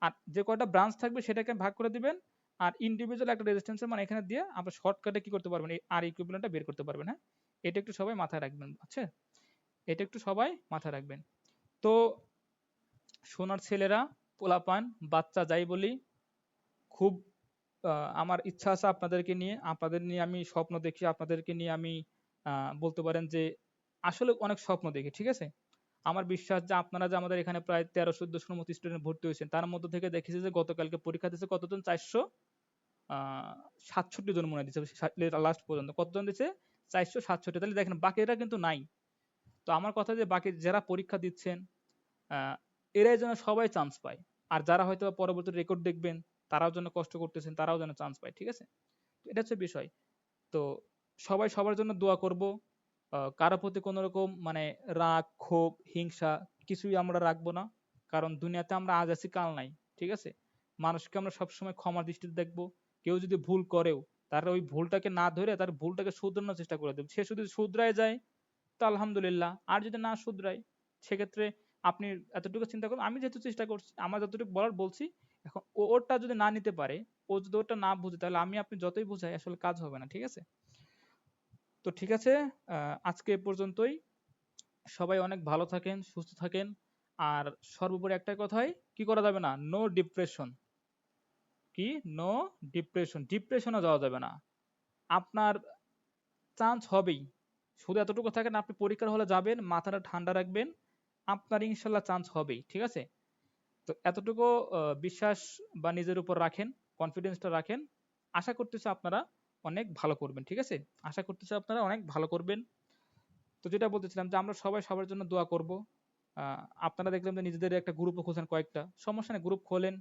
আর যে কয়টা ব্রাঞ্চ থাকবে সেটাকে ভাগ করে দিবেন, আর ইন্ডিভিজুয়াল একটা রেজিস্ট্যান্সের মান এখানে দিয়ে আপনি শর্টকাটে কি করতে পারবেন, এই আর ইকুইভ্যালেন্টটা বের করতে পারবেন, হ্যাঁ। এটা একটু সবাই মাথায় রাখবেন, আচ্ছা, এটা একটু সবাই মাথায় রাখবেন। তো সোনার ছেলেরা, পোলাপান, বাচ্চা যাই বলি, খুব আমার ইচ্ছা আছে আপনাদেরকে নিয়ে, আপনাদের নিয়ে আমি স্বপ্ন দেখি, আপনাদেরকে নিয়ে আমি বলতে পারেন যে আসলে অনেক স্বপ্ন দেখি, ঠিক আছে। আমার বিশ্বাস যে আপনারা যে আমাদের এখানে প্রায় 13-1400 মতো স্টুডেন্ট ভর্তি হয়েছেন, তার মধ্যে থেকে দেখেছি যে গতকালকে পরীক্ষা দিয়েছে কতজন, 467 জন মনে হয় দিচ্ছে লাস্ট পর্যন্ত, কতজন দিচ্ছে, 467। তাহলে দেখেন বাকিরা কিন্তু নাই। তো আমার কথা যে বাকি যারা পরীক্ষা দিচ্ছেন, আহ, এরাই যেন সবাই চান্স পায়, আর যারা হয়তো পরবর্তী রেকর্ড দেখবেন তারাও যেন কষ্ট করতেছেন, তারাও যেন চান্স পায়, ঠিক আছে। তো এটা হচ্ছে বিষয়। তো সবাই সবার জন্য দোয়া করব। কারো প্রতি কোনো রকম মানে রাগ ক্ষোভ হিংসা কিছুই আমরা রাখবো না, কারণ দুনিয়াতে আমরা আজ আছি কাল নাই, ঠিক আছে। মানুষকে আমরা সবসময় ক্ষমার দৃষ্টিতে দেখবো। কেউ যদি ভুল করেও তার ওই ভুলটাকে না ধরে তার ভুলটাকে শুধরানোর চেষ্টা করে দেব, সে যদি শুধরায় যায় তো আলহামদুলিল্লাহ, আর যদি না শুধরায় সেক্ষেত্রে আপনি এতটুকু চিন্তা করুন, আমি যেহেতু চেষ্টা করছি আমার যতটুকু বলার বলছি, এখন ওরটা যদি না নিতে পারে, ও যদি ওটা না বুঝে, তাহলে আমি আপনি যতই বুঝাই আসলে কাজ হবে না, ঠিক আছে। তো ঠিক আছে, আজকে এ পর্যন্তই। সবাই অনেক ভালো থাকেন, সুস্থ থাকেন। আর সর্বোপরি একটাই কথাই, কি করা যাবে না, নো ডিপ্রেশন, কি নো ডিপ্রেশন, ডিপ্রেশনে যাওয়া যাবে না। আপনার চান্স হবেই, শুধু এতটুকু থাকেন, আপনি পরীক্ষার হলে যাবেন, মাথাটা ঠান্ডা রাখবেন, আপনার ইনশাল্লাহ চান্স হবেই, ঠিক আছে। তো এতটুকু বিশ্বাস বা নিজের উপর রাখেন, কনফিডেন্সটা রাখেন। আশা করতেছি আপনারা অনেক ভালো করবেন, ঠিক আছে। আশা করতেছি আপনারা অনেক ভালো করবেন। তো যেটা বলতেছিলাম যে আমরা সবাই সবার জন্য দোয়া করব। আপনারা দেখলাম যে নিজেদের একটা গ্রুপও খোঁজেন, কয়েকটা সমস্যা নেই, গ্রুপ খোলেন,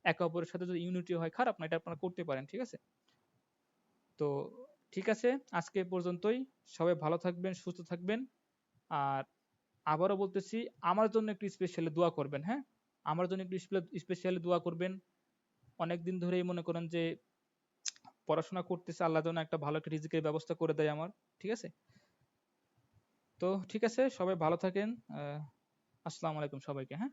একে অপরের সাথে যদি ইউনিটি হয় খারাপ না, এটা আপনারা করতে পারেন, ঠিক আছে। তো ঠিক আছে, আজকে এ পর্যন্তই। সবাই ভালো থাকবেন, সুস্থ থাকবেন। আর আবারও বলতেছি, আমার জন্য একটু স্পেশালি দোয়া করবেন, হ্যাঁ, আমার জন্য একটু স্পেশালি দোয়া করবেন। অনেকদিন ধরেই মনে করেন যে পড়াশোনা করতেছি, আল্লাহ যেন একটা ভালো একটা রিজিকের ব্যবস্থা করে দেয় আমার। ঠিক আছে? তো ঠিক আছে, সবাই ভালো থাকেন। আসসালামু আলাইকুম সবাইকে, হ্যাঁ?